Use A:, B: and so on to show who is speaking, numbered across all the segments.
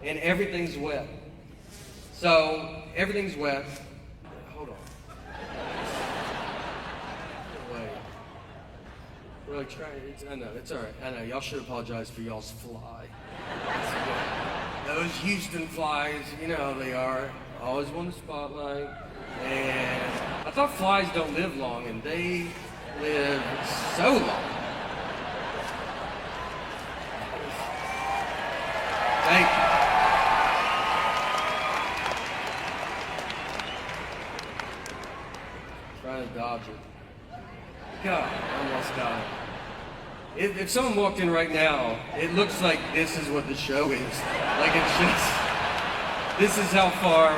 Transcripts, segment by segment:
A: and everything's wet. So everything's wet. Hold on. Wait. Really trying. I know it's all right. I know y'all should apologize for y'all's fly. Those Houston flies, you know how they are. Always want the spotlight. And I thought flies don't live long, and they live so long. Thank you. Trying to dodge it. God, I almost got it. If someone walked in right now, it looks like this is what the show is. Like it's just, this is how far,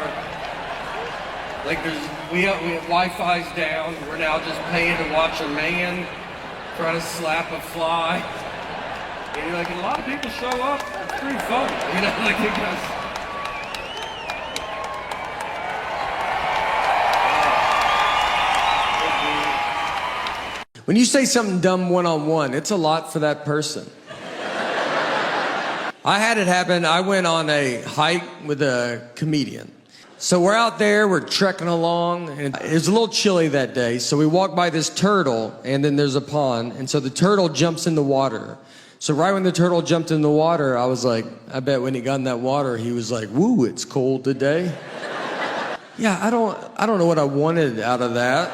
A: like we have Wi-Fi's down. We're now just paying to watch a man try to slap a fly. And you're like, a lot of people show up. It's pretty fun, you know, like it goes. When you say something dumb one-on-one, it's a lot for that person. I had it happen. I went on a hike with a comedian. So we're out there, we're trekking along, and it was a little chilly that day. So we walk by this turtle, and then there's a pond. And so the turtle jumps in the water. So right when the turtle jumped in the water, I was like, I bet when he got in that water, he was like, woo, it's cold today. Yeah, I don't know what I wanted out of that.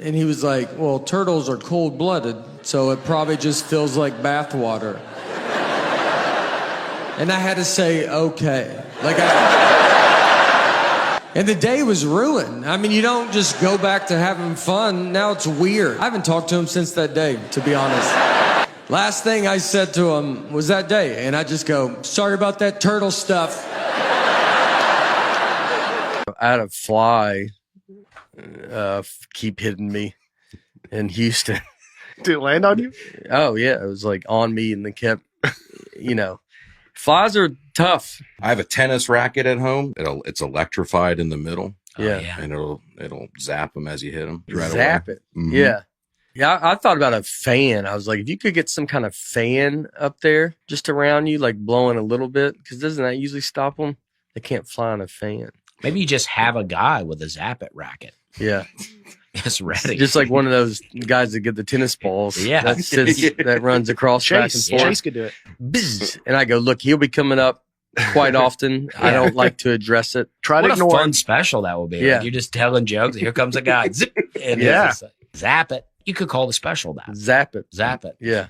A: And he was like, well, turtles are cold-blooded, so it probably just feels like bath water. And I had to say, okay. And the day was ruined. I mean, you don't just go back to having fun. Now it's weird. I haven't talked to him since that day, to be honest. Last thing I said to him was that day, and I just go, sorry about that turtle stuff. I had a fly keep hitting me in Houston.
B: Did it land on you?
A: Oh, yeah. It was like on me, and they kept, you know. Flies are tough.
C: I have a tennis racket at home. It's electrified in the middle.
A: Yeah.
C: And it'll zap them as you hit them.
A: Right zap away. It. Mm-hmm. Yeah. Yeah, I thought about a fan. I was like, if you could get some kind of fan up there just around you, like blowing a little bit, because doesn't that usually stop them? They can't fly on a fan.
D: Maybe you just have a guy with a zap it racket.
A: Yeah.
D: Just ready.
A: Just like one of those guys that get the tennis balls.
D: Yeah.
A: That runs across back and forth.
B: Chase could do it.
A: Bzz. And I go, look, he'll be coming up quite often. Yeah. I don't like to address it.
D: Try to ignore. What a fun special that will be.
A: Yeah.
D: Like you're just telling jokes. Here comes a guy. Zip. And
A: yeah.
D: Zap it. You could call the special that.
A: Zap it.
D: Zap it.
A: Yeah.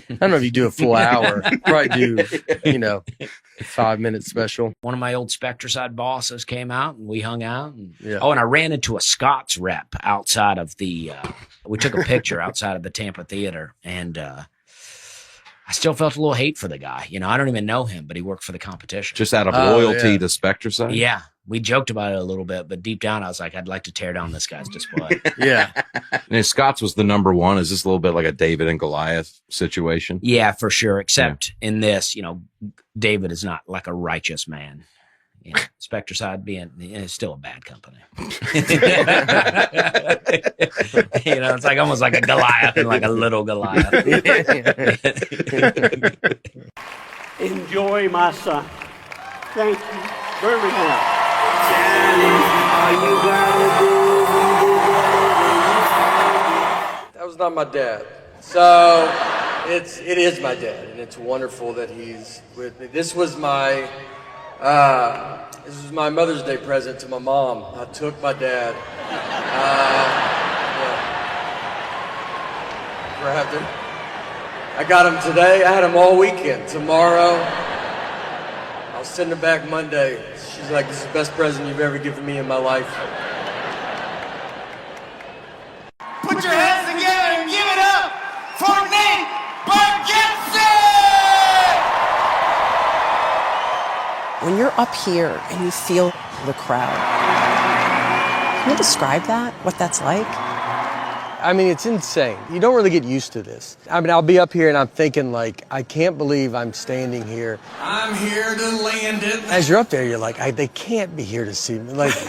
A: I don't know if you do a full hour. Probably do, 5-minute special.
D: One of my old Spectracide bosses came out and we hung out. And,
A: yeah.
D: Oh, and I ran into a Scots rep outside of the, we took a picture outside of the Tampa Theater. And I still felt a little hate for the guy. I don't even know him, but he worked for the competition.
C: Just out of loyalty to Spectracide?
D: Yeah. We joked about it a little bit, but deep down I was like, I'd like to tear down this guy's display.
A: Yeah.
C: And Scott's was the number one. Is this a little bit like a David and Goliath situation?
D: Yeah, for sure. Except in this, David is not like a righteous man. Spectracide it's still a bad company. It's like almost like a Goliath and like a little Goliath.
E: Enjoy my son. Thank you. Birmingham.
A: That was not my dad. So it is my dad, and it's wonderful that he's with me. This was my Mother's Day present to my mom. I took my dad. Grabbed him. I got him today. I had him all weekend. Tomorrow, I'll send him back Monday. She's like, this is the best present you've ever given me in my life.
F: Put your hands together and give it up for Nate Bargatze!
G: When you're up here and you feel the crowd, can you describe that, what that's like?
A: I mean, it's insane. You don't really get used to this. I mean, I'll be up here and I'm thinking like, I can't believe I'm standing here.
F: I'm here to land it.
A: As you're up there, you're like, they can't be here to see me. Like, all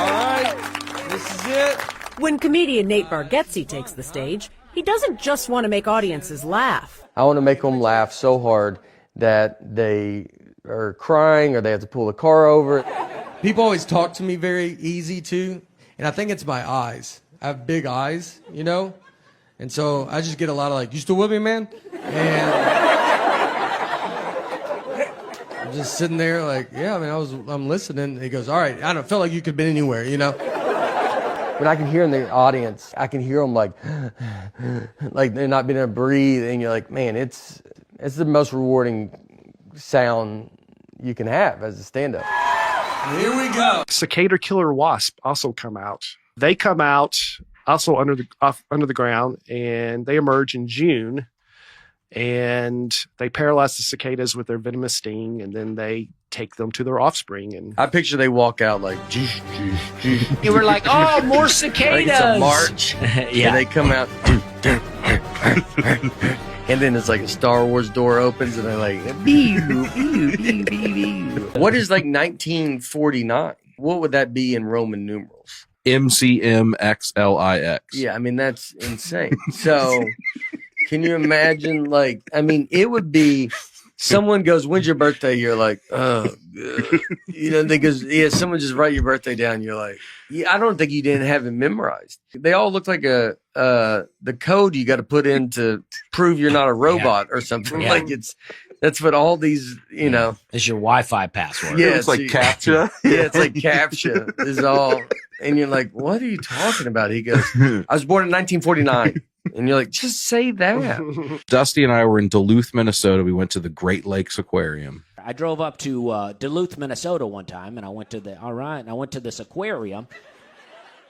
A: right, this is it.
H: When comedian Nate Bargatze takes the stage, he doesn't just want to make audiences laugh.
A: I want to make them laugh so hard that they are crying or they have to pull the car over. People always talk to me very easy too, and I think it's my eyes. I have big eyes, you know? And so I just get a lot of like, you still with me, man? And I'm just sitting there like, yeah, I mean, I'm listening. He goes, all right, I don't feel like you could have been anywhere, you know? When I can hear in the audience, I can hear them like they're not being able to breathe, and you're like, man, it's the most rewarding sound you can have as a stand-up.
F: Here we go.
B: Cicada killer wasp also come out. They come out also under the ground, and they emerge in June, and they paralyze the cicadas with their venomous sting, and then they take them to their offspring. And
A: I picture they walk out like,
D: You were like, oh, more cicadas.
A: like it's a march.
D: Yeah.
A: And they come out. And then it's like a Star Wars door opens and they're like, bee, bee, bee, bee, bee. What is like 1949? What would that be in Roman numerals?
C: MCMXLIX.
A: Yeah, I mean, that's insane. So can you imagine, like, I mean, it would be, someone goes, when's your birthday? You're like, oh, good. You know, they goes, yeah, someone just write your birthday down. You're like, yeah, I don't think you didn't have it memorized. They all look like the code you got to put in to prove you're not a robot or something.
D: Yeah.
A: Like that's what all these, you know.
D: It's your Wi-Fi password.
A: Yeah,
C: It's like CAPTCHA.
A: Yeah, it's like CAPTCHA is all. And you're like, what are you talking about? He goes, I was born in 1949. And you're like, just say that.
C: Dusty and I were in Duluth, Minnesota. We went to the Great Lakes Aquarium.
D: I drove up to Duluth, Minnesota one time, and I went to this aquarium.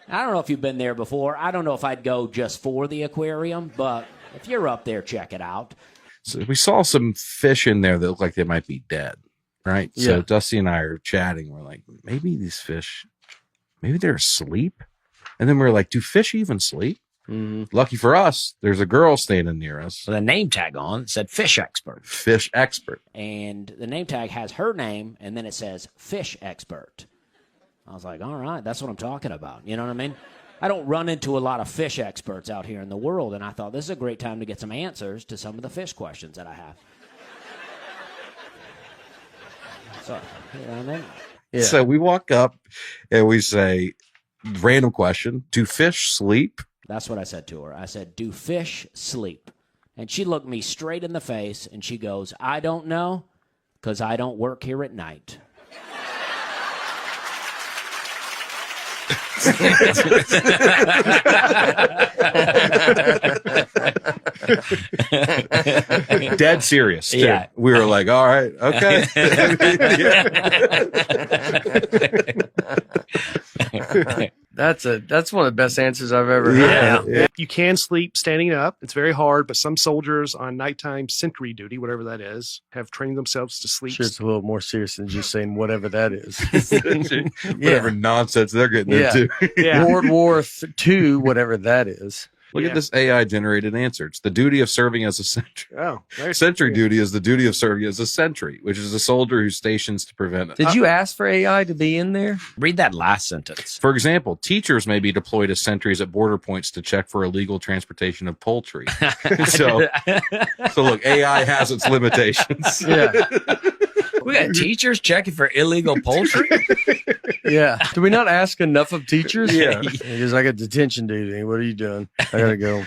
D: I don't know if you've been there before. I don't know if I'd go just for the aquarium, but if you're up there, check it out.
C: So we saw some fish in there that looked like they might be dead, right?
A: Yeah.
C: So Dusty and I are chatting. We're like, maybe these fish, maybe they're asleep. And then we're like, do fish even sleep? Mm-hmm. Lucky for us, there's a girl standing near us.
D: With a name tag on, it said fish expert.
C: Fish expert.
D: And the name tag has her name, and then it says fish expert. I was like, all right, that's what I'm talking about. You know what I mean? I don't run into a lot of fish experts out here in the world, and I thought this is a great time to get some answers to some of the fish questions that I have. So, you know what I mean?
A: Yeah.
C: So we walk up and we say, random question, do fish sleep?
D: That's what I said to her. I said, do fish sleep? And she looked me straight in the face, and she goes, I don't know, because I don't work here at night.
C: Dead serious. Too.
D: Yeah.
C: We were like, all right, okay.
A: That's one of the best answers I've ever heard.
B: yeah. You can sleep standing up. It's very hard, but some soldiers on nighttime sentry duty, whatever that is, have trained themselves to sleep.
A: Sure, it's a little more serious than just saying whatever that is.
C: Whatever nonsense they're getting into.
B: Yeah.
A: World War II, whatever that is.
C: Look at this AI generated answer. It's the duty of serving as a sentry.
B: Oh, there's
C: Sentry duty is the duty of serving as a sentry, which is a soldier who stations to prevent it.
A: Did you ask for AI to be in there?
D: Read that last sentence.
C: For example, teachers may be deployed as sentries at border points to check for illegal transportation of poultry. so look, AI has its limitations.
A: Yeah.
D: We got teachers checking for illegal poultry?
A: Yeah. Do we not ask enough of teachers?
C: Yeah.
A: Because I got detention duty. What are you doing? I gotta go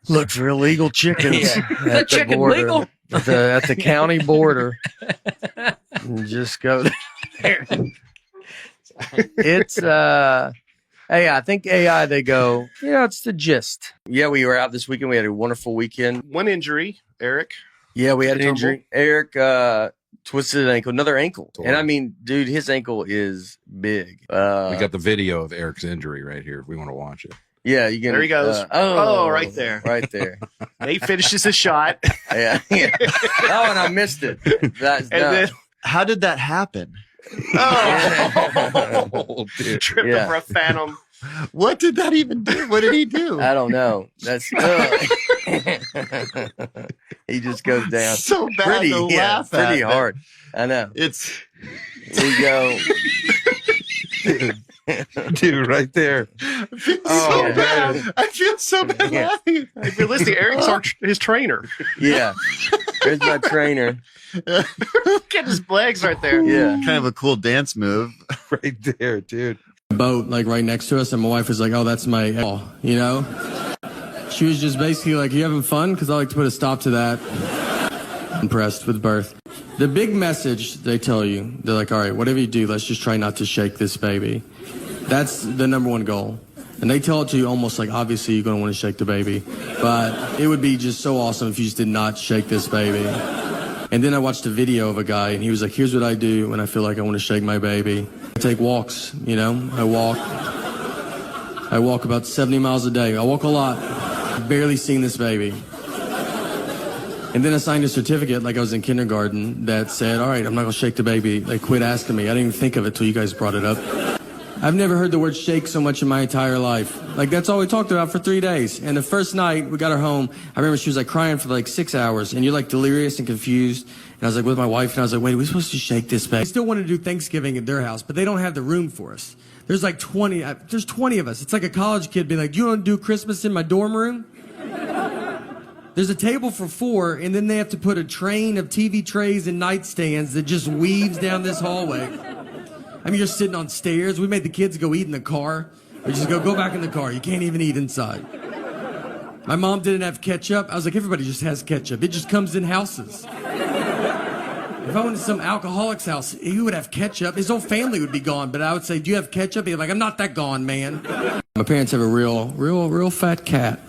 A: look for illegal chickens
D: Yeah.
A: at the
D: Chicken
A: border.
D: legal?
A: At the county border. And just go there. It's hey, I think AI, they go, it's the gist. Yeah, we were out this weekend. We had a wonderful weekend.
B: one injury, Eric.
A: Yeah, we had an
B: Tumble.
A: injury. Eric twisted an ankle, another ankle. And I mean, dude, his ankle is big.
C: We got the video of Eric's injury right here if we want to watch it.
A: Yeah, you can.
B: There he goes. Right there.
A: Right there.
B: Nate finishes his shot.
A: Yeah. Oh, and I missed it. That's
B: Then
I: How did that happen?
C: Oh, dude.
B: tripped
A: Yeah.
B: over a phantom.
I: What did that even do? What did he do?
A: I don't know. That's he just goes down
I: So bad to laugh at.
A: pretty hard. I know.
I: It's
A: We go.
C: Dude, right there.
I: so
A: yeah.
I: bad. I feel so bad
A: Yeah.
I: laughing.
B: If you're listening, Eric's his trainer.
A: Yeah.
J: There's my trainer.
B: Look at his legs right there.
J: Yeah.
I: Kind of a cool dance move.
C: Right there, dude.
A: Boat like right next to us, and my wife was like, "Oh, that's my," you know. She was just basically like, "You having fun?" Because I like to put a stop to that. Impressed with birth. The big message they tell you, they're like, "All right, whatever you do, let's just try not to shake this baby." That's the number one goal. And they tell it to you almost like, obviously you're going to want to shake the baby, but it would be just so awesome if you just did not shake this baby. And then I watched a video of a guy, and he was like, "Here's what I do when I feel like I want to shake my baby. I take walks, you know. I walk about 70 miles a day. I walk a lot. I've barely seen this baby." And then I signed a certificate like I was in kindergarten that said, "All right, I'm not going to shake the baby." Like, quit asking me. I didn't even think of it till you guys brought it up. I've never heard the word shake so much in my entire life. Like, that's all we talked about for 3 days. And the first night we got her home, I remember she was like crying for like 6 hours, and you're like delirious and confused. And I was like with my wife, and I was like, "Wait, are we supposed to shake this baby?" I still want to do Thanksgiving at their house, but they don't have the room for us. There's like 20 of us. It's like a college kid being like, "You want to do Christmas in my dorm room?" There's a table for 4, and then they have to put a train of TV trays and nightstands that just weaves down this hallway. I mean, you're sitting on stairs. We made the kids go eat in the car. We just go back in the car. You can't even eat inside. My mom didn't have ketchup. I was like, everybody just has ketchup. It just comes in houses. If I went to some alcoholic's house, he would have ketchup. His whole family would be gone. But I would say, "Do you have ketchup?" He'd be like, "I'm not that gone, man." My parents have a real fat cat.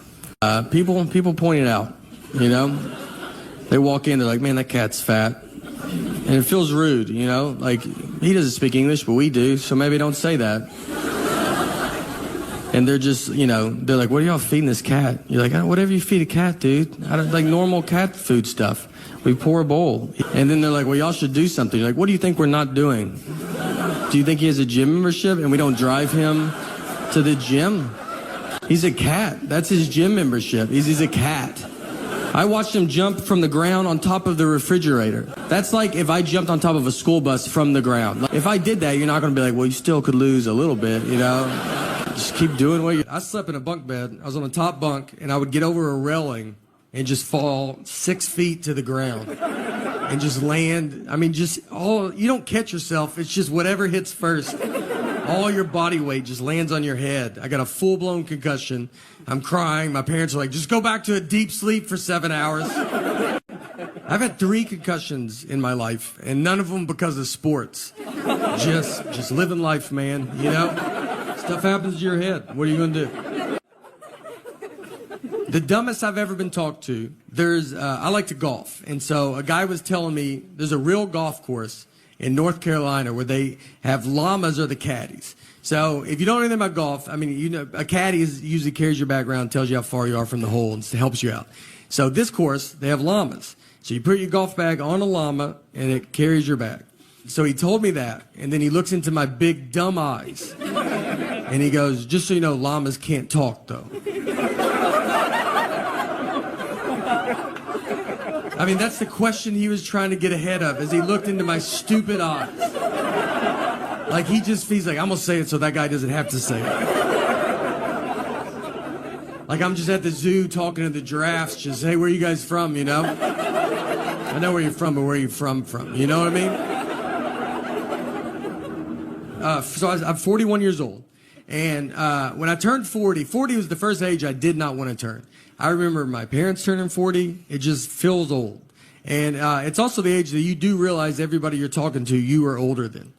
A: People point it out, you know. They walk in, they're like, "Man, that cat's fat." And it feels rude, you know. Like, he doesn't speak English, but we do, so maybe don't say that. And they're just, you know, they're like, "What are y'all feeding this cat?" You're like, "Whatever you feed a cat, dude. I don't like normal cat food stuff. We pour a bowl." And then they're like, "Well, y'all should do something." You're like, "What do you think we're not doing? Do you think he has a gym membership and we don't drive him to the gym? He's a cat. That's his gym membership. He's a cat." I watched him jump from the ground on top of the refrigerator. That's like if I jumped on top of a school bus from the ground. Like, if I did that, you're not going to be like, "Well, you still could lose a little bit, you know. Just keep doing what you..." I slept in a bunk bed. I was on the top bunk, and I would get over a railing and just fall 6 feet to the ground and just land. I mean, you don't catch yourself. It's just whatever hits first. All your body weight just lands on your head. I got a full-blown concussion. I'm crying. My parents are like, "Just go back to a deep sleep for 7 hours." I've had 3 concussions in my life, and none of them because of sports. Just living life, man, you know? Stuff happens to your head. What are you going to do? The dumbest I've ever been talked to, I like to golf. And so a guy was telling me there's a real golf course in North Carolina where they have llamas or the caddies. So if you don't know anything about golf, I mean, you know, a caddy usually carries your bag around, tells you how far you are from the hole, and helps you out. So this course, they have llamas. So you put your golf bag on a llama, and it carries your bag. So he told me that, and then he looks into my big, dumb eyes, and he goes, "Just so you know, llamas can't talk, though." I mean, that's the question he was trying to get ahead of as he looked into my stupid eyes. Like, he's like, "I'm going to say it so that guy doesn't have to say it." Like, I'm just at the zoo talking to the giraffes, just, "Hey, where are you guys from, you know? I know where you're from, but where are you from? You know what I mean?" So I'm 41 years old. And when I turned 40 was the first age I did not want to turn. I remember my parents turning 40. It just feels old. And it's also the age that you do realize everybody you're talking to, you are older than.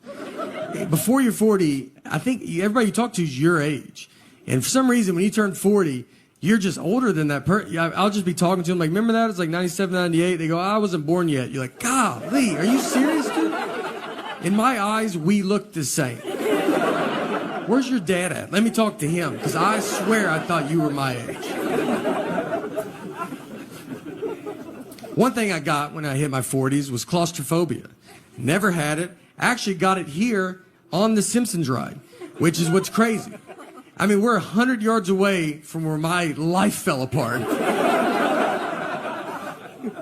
A: Before you're 40, I think everybody you talk to is your age. And for some reason, when you turn 40, you're just older than that person. I'll just be talking to them like, "Remember that? It's like 97, 98. They go, "I wasn't born yet." You're like, "Golly, are you serious, dude?" In my eyes, we look the same. Where's your dad at? Let me talk to him, because I swear I thought you were my age. One thing I got when I hit my 40s was claustrophobia. Never had it. Actually got it here on the Simpsons ride, which is what's crazy. I mean, we're 100 yards away from where my life fell apart.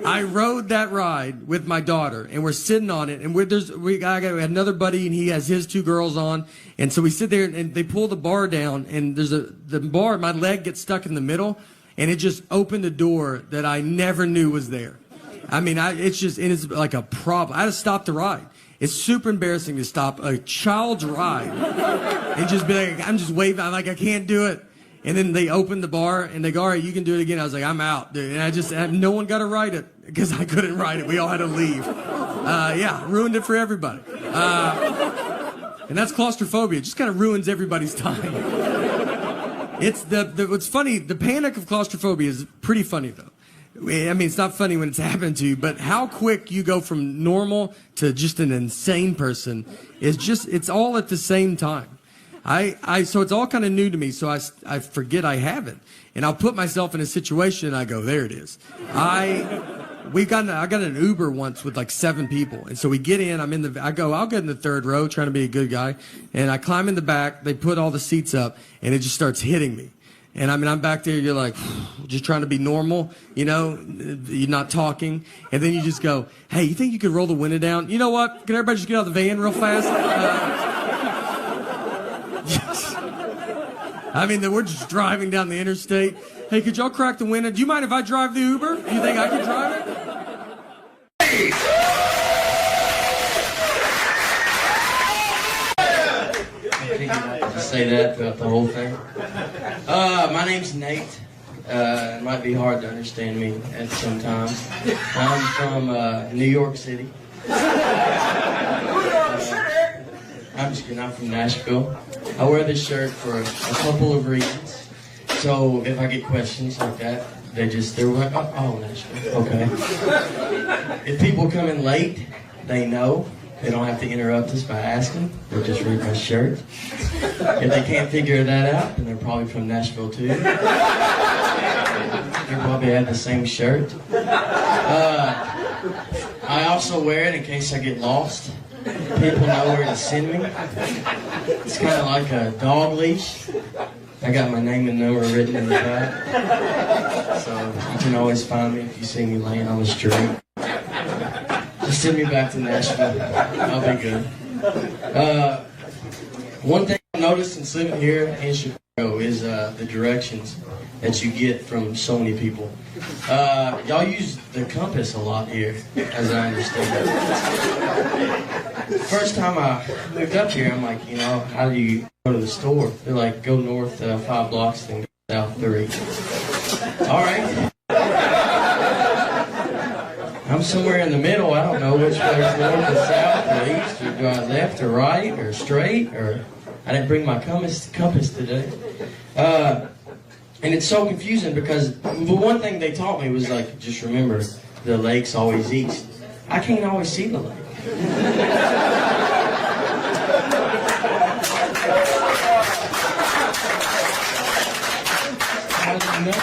A: I rode that ride with my daughter, and we're sitting on it, and we had another buddy, and he has his 2 girls on, and so we sit there, and they pull the bar down, and the bar, my leg gets stuck in the middle, and it just opened a door that I never knew was there. I mean, it's like a problem. I had to stop the ride. It's super embarrassing to stop a child's ride and just be like, I'm just waving. I'm like, I can't do it. And then they opened the bar and they go, all right, you can do it again. I was like, I'm out, dude. And no one got to ride it because I couldn't ride it. We all had to leave. Yeah, ruined it for everybody. And that's claustrophobia. It just kind of ruins everybody's time. It's what's funny, the panic of claustrophobia is pretty funny though. I mean, it's not funny when it's happening to you, but how quick you go from normal to just an insane person is just, it's all at the same time. So it's all kind of new to me, so I forget I have it. And I'll put myself in a situation and I go, there it is. I got an Uber once with like 7 people. And so we get in, I'll get in the 3rd row trying to be a good guy. And I climb in the back, they put all the seats up and it just starts hitting me. And I mean, I'm back there, you're like, just trying to be normal, you know, you're not talking. And then you just go, hey, you think you could roll the window down? You know what? Can everybody just get out of the van real fast? I mean, we're just driving down the interstate. Hey, could y'all crack the window? Do you mind if I drive the Uber? Do you think I can drive it?
J: Just say that throughout the whole thing. My name's Nate. It might be hard to understand me at some times. I'm from New York City. I'm just kidding. I'm from Nashville. I wear this shirt for a couple of reasons. So if I get questions like that, they're like, oh, Nashville, okay. If people come in late, they know. They don't have to interrupt us by asking. They'll just read my shirt. If they can't figure that out, then they're probably from Nashville too. They probably have the same shirt. I also wear it in case I get lost. People know where to send me. It's kind of like a dog leash. I got my name and number written in the back. So you can always find me if you see me laying on the street. Just send me back to Nashville. I'll be good. One thing I noticed since living here in Chicago is the directions that you get from so many people. Y'all use the compass a lot here, as I understand it. First time I moved up here, I'm like, you know, how do you go to the store? They're like, go north 5 blocks, then go south 3. All right. I'm somewhere in the middle. I don't know which way is north or south or east, or do I left or right or straight, or I didn't bring my compass today. And it's so confusing because the one thing they taught me was like, just remember, the lake's always east. I can't always see the lake. How do you know?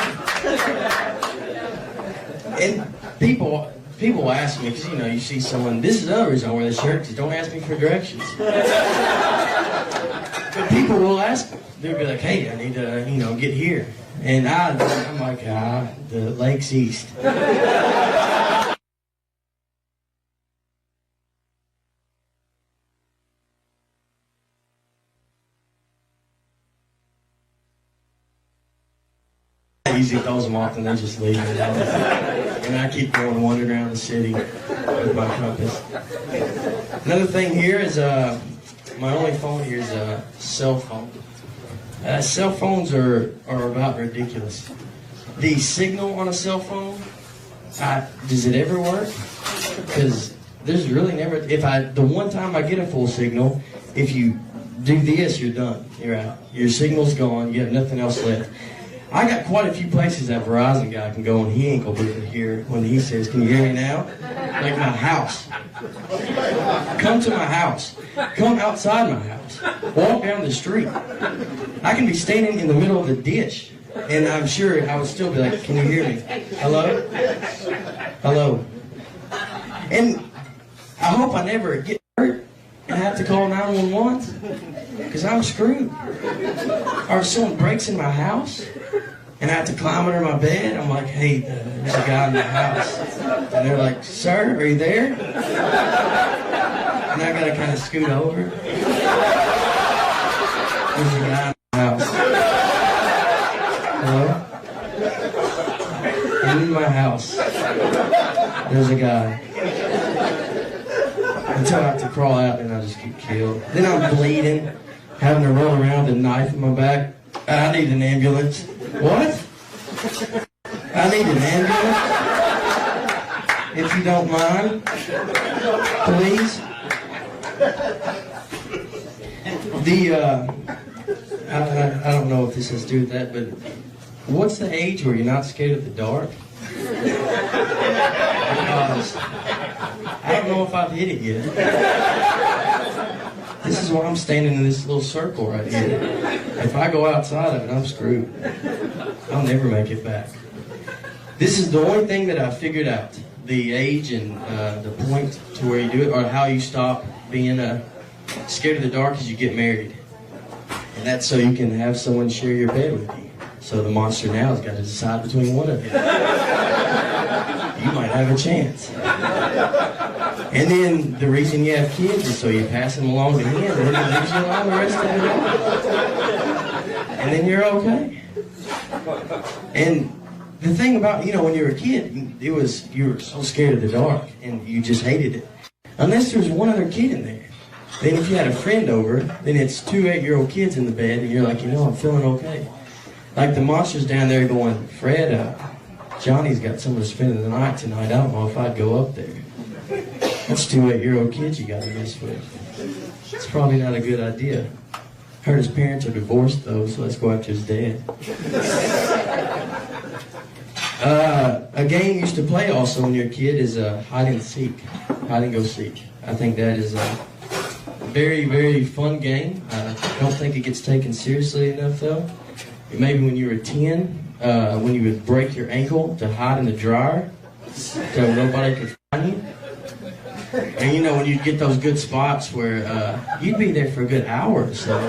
J: And people ask me, because, you know, you see someone, this is the other reason I wear this shirt, because don't ask me for directions. But people will ask me. They'll be like, hey, I need to, you know, get here. And I'm like, the lake's east. Easy throws them off and they just leave it. And I keep going wandering around the city with my compass. Another thing here is my only phone here is a cell phone. Cell phones are about ridiculous. The signal on a cell phone, does it ever work? Because there's really never, the one time I get a full signal, if you do this, you're done. You're out. Your signal's gone. You have nothing else left. I got quite a few places that Verizon guy can go and he ain't gonna be able to hear when he says, can you hear me now? Like my house. Come to my house. Come outside my house. Walk down the street. I can be standing in the middle of the dish and I'm sure I would still be like, can you hear me? Hello? Hello? And I hope I never get hurt and have to call 911 because I'm screwed. Or if someone breaks in my house and I have to climb under my bed, I'm like, hey, there's a guy in the house. And they're like, sir, are you there? And I gotta kind of scoot over. There's a guy in the house. Hello? I'm in my house. There's a guy. Until I have to crawl out and I just get killed. Then I'm bleeding, having to roll around with a knife in my back. I need an ambulance. What? I need an ambulance? If you don't mind, please. I don't know if this has to do with that, but what's the age where you're not scared of the dark? Because I don't know if I've hit it yet. This is why I'm standing in this little circle right here. If I go outside of it, I'm screwed. I'll never make it back. This is the only thing that I figured out. The age and the point to where you do it, or how you stop being scared of the dark, is you get married. And that's so you can have someone share your bed with you. So the monster now has got to decide between one of you. You might have a chance. And then the reason you have kids is so you pass them along to him, and then he leaves you alone the rest of the day. And then you're okay. And the thing about, when you were a kid, you were so scared of the dark, and you just hated it. Unless there's one other kid in there. Then if you had a friend over, then it's 2 8-year-old kids in the bed, and you're like, I'm feeling okay. Like the monster's down there going, Fred, Johnny's got someone to spend the night tonight. I don't know if I'd go up there. That's 2 8-year-old kids you got to mess with. It's probably not a good idea. Heard his parents are divorced though, so let's go after his dad. A game you used to play also when you're a kid is hide and seek, hide and go seek. I think that is a very, very fun game. I don't think it gets taken seriously enough though. Maybe when you were 10, when you would break your ankle to hide in the dryer so nobody could find you. And when you'd get those good spots where you'd be there for a good hour or so.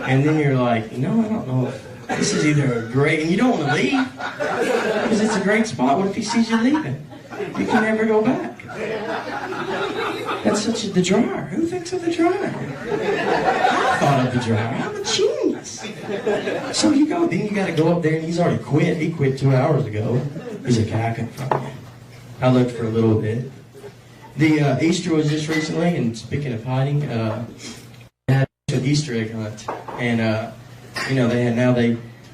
J: And then you're like, I don't know if this is either a great, and you don't want to leave because it's a great spot. What if he sees you leaving? You can never go back. That's the dryer. Who thinks of the dryer? I thought of the dryer. I'm a genius. So you go, then you got to go up there, and he's already quit. He quit 2 hours ago. He's like, I couldn't find you. I looked for a little bit. The Easter was just recently, and speaking of hiding, they had an Easter egg hunt, and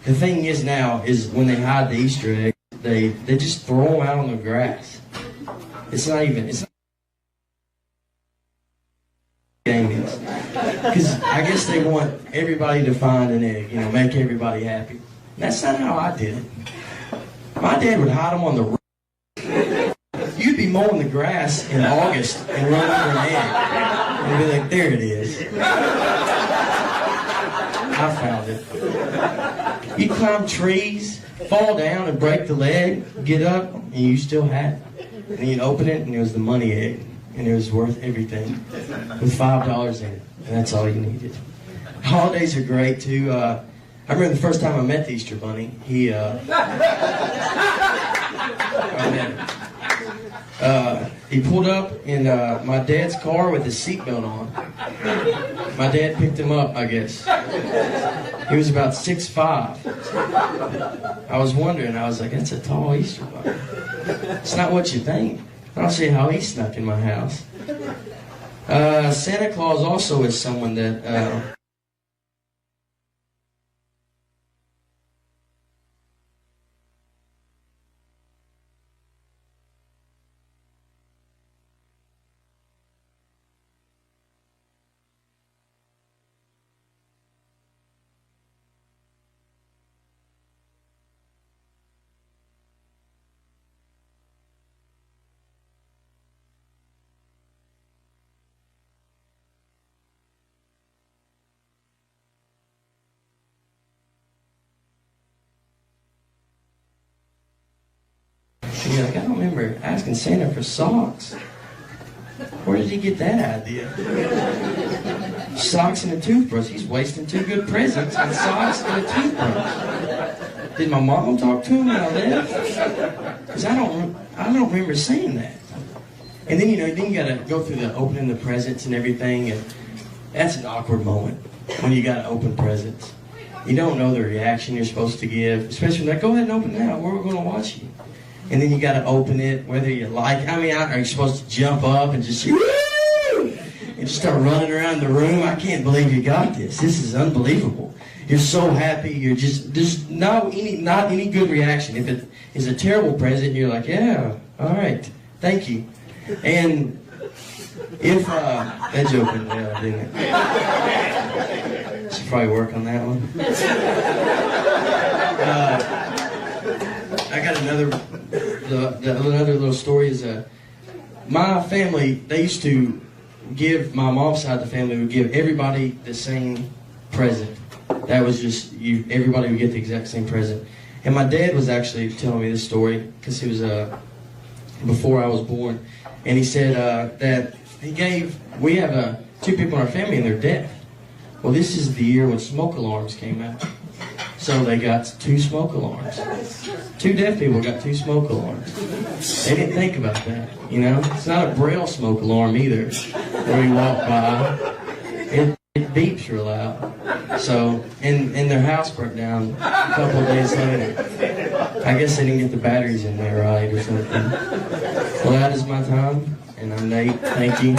J: the thing is now is when they hide the Easter egg, they just throw them out on the grass. It's not game is. Because I guess they want everybody to find an egg, make everybody happy. That's not how I did it. My dad would hide them on the roof. You'd be mowing the grass in August and run for an egg. And be like, there it is. I found it. You'd climb trees, fall down and break the leg, get up, and you still had it. And you'd open it, and it was the money egg. And it was worth everything, with $5 in it, and that's all you needed. Holidays are great too. I remember the first time I met the Easter Bunny. He pulled up in my dad's car with his seatbelt on. My dad picked him up, I guess. He was about 6'5". I was wondering. I was like, that's a tall Easter Bunny. It's not what you think. I don't see how he snuck in my house. Santa Claus also is someone that you're like, I don't remember asking Santa for socks. Where did he get that idea? Socks and a toothbrush. He's wasting 2 good presents on socks and a toothbrush. Did my mom talk to him when I left? Because I don't remember saying that. And then then you gotta go through the opening the presents and everything, and that's an awkward moment when you gotta open presents. You don't know the reaction you're supposed to give, especially when they go ahead and open it now. We're gonna watch you. and then you got to open it, whether you like it. I mean, are you supposed to jump up and just, woo! And just start running around the room? I can't believe you got this. This is unbelievable. You're so happy. You're just, there's not any good reaction. If it is a terrible present, you're like, yeah, all right, thank you. And if, that joke went well, didn't it? Should probably work on that one. I got another little story is, my family, they used to give, my mom's side of the family would give everybody the same present. That was just, everybody would get the exact same present. And my dad was actually telling me this story, because he was, before I was born. And he said that he gave, we have 2 people in our family and they're deaf. Well, this is the year when smoke alarms came out. So they got 2 smoke alarms. 2 deaf people got 2 smoke alarms. They didn't think about that, you know? It's not a Braille smoke alarm either, where you walk by. It beeps real loud. So, and their house burnt down a couple of days later. I guess they didn't get the batteries in there right or something. Well, that is my time, and I'm Nate. Thank you.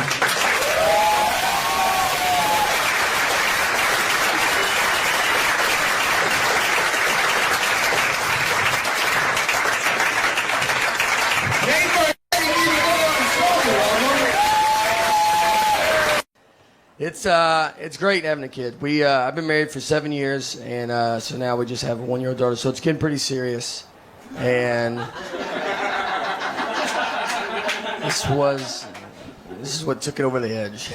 A: It's great having a kid. I've been married for 7 years, and so now we just have a 1-year-old daughter. So it's getting pretty serious, and this is what took it over the edge.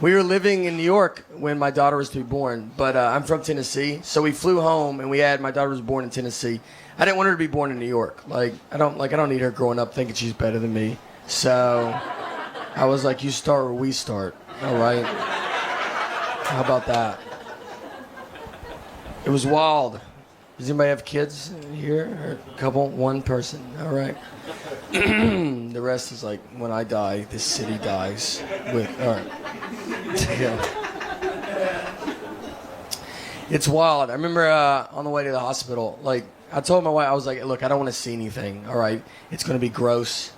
A: We were living in New York when my daughter was to be born, but I'm from Tennessee, so we flew home, and my daughter was born in Tennessee. I didn't want her to be born in New York. I don't need her growing up thinking she's better than me. So I was like, you start where we start. All right. How about that? It was wild. Does anybody have kids here? Or a couple? One person. All right. The rest is like, when I die, this city dies. All right. Yeah. It's wild. I remember on the way to the hospital, I told my wife, I was like, look, I don't want to see anything. All right. It's going to be gross.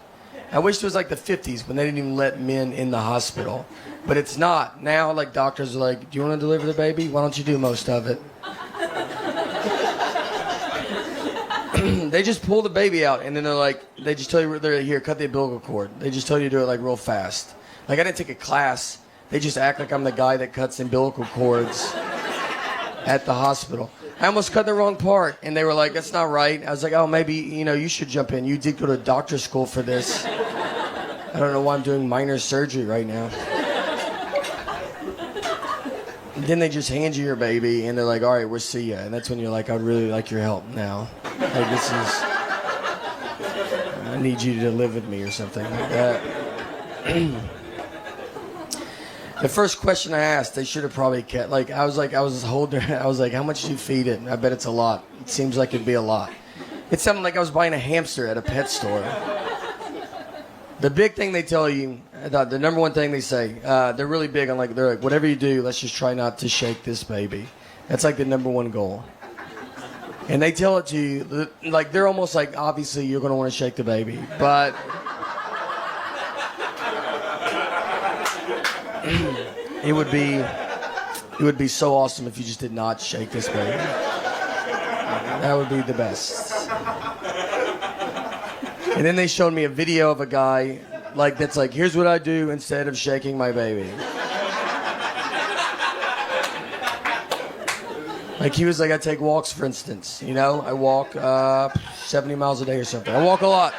A: I wish it was like the 50s when they didn't even let men in the hospital. But it's not. Now, doctors are like, do you want to deliver the baby? Why don't you do most of it? They just pull the baby out, and then they just tell you, here, cut the umbilical cord. They just tell you to do it, real fast. I didn't take a class. They just act like I'm the guy that cuts umbilical cords at the hospital. I almost cut the wrong part, and they were like, that's not right. I was like, oh, maybe, you should jump in. You did go to doctor school for this. I don't know why I'm doing minor surgery right now. Then they just hand you your baby, and they're like, all right, we'll see ya. And that's when you're like, I'd really like your help now. I need you to live with me or something like that. The first question I asked, they should have probably kept, I was holding her, I was like, how much do you feed it? I bet it's a lot. It seems like it'd be a lot. It sounded like I was buying a hamster at a pet store. The big thing they tell you, the number one thing they say, they're really big on they're like, whatever you do, let's just try not to shake this baby. That's the number one goal. And they tell it to you, they're almost like, obviously you're going to want to shake the baby, but it would be so awesome if you just did not shake this baby. That would be the best. And then they showed me a video of a guy that's here's what I do instead of shaking my baby. He was like, I take walks, for instance. I walk 70 miles a day or something. I walk a lot.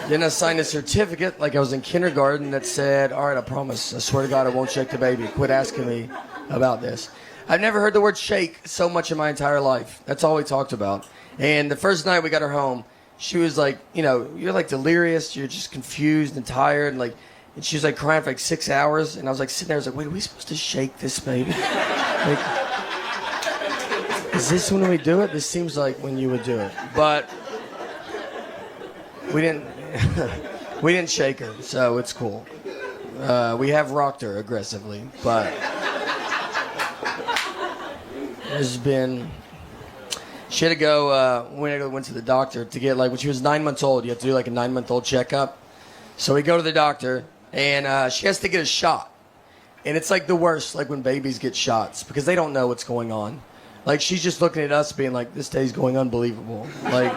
A: Then I signed a certificate I was in kindergarten that said, all right, I promise, I swear to God I won't shake the baby. Quit asking me about this. I've never heard the word shake so much in my entire life. That's all we talked about. And the first night we got her home, she was like, you're delirious, you're just confused and tired, and she was crying for 6 hours, and I was sitting there, I was like, wait, are we supposed to shake this baby? Is this when we do it? This seems like when you would do it. But we didn't shake her, so it's cool. We have rocked her aggressively, but has been. She had to go. Went to the doctor to get like when she was 9 months old. You have to do like a 9-month-old checkup. So we go to the doctor, and she has to get a shot. And it's like the worst, like when babies get shots because they don't know what's going on. Like she's just looking at us, being like, "This day's going unbelievable." Like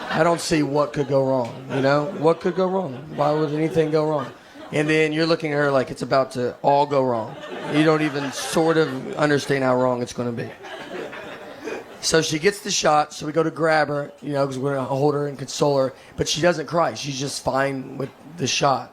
A: I don't see what could go wrong. You know, what could go wrong? Why would anything go wrong? And then you're looking at her like it's about to all go wrong. You don't even sort of understand how wrong it's going to be. So she gets the shot, so we go to grab her, you know, because we're going to hold her and console her. But she doesn't cry. She's just fine with the shot.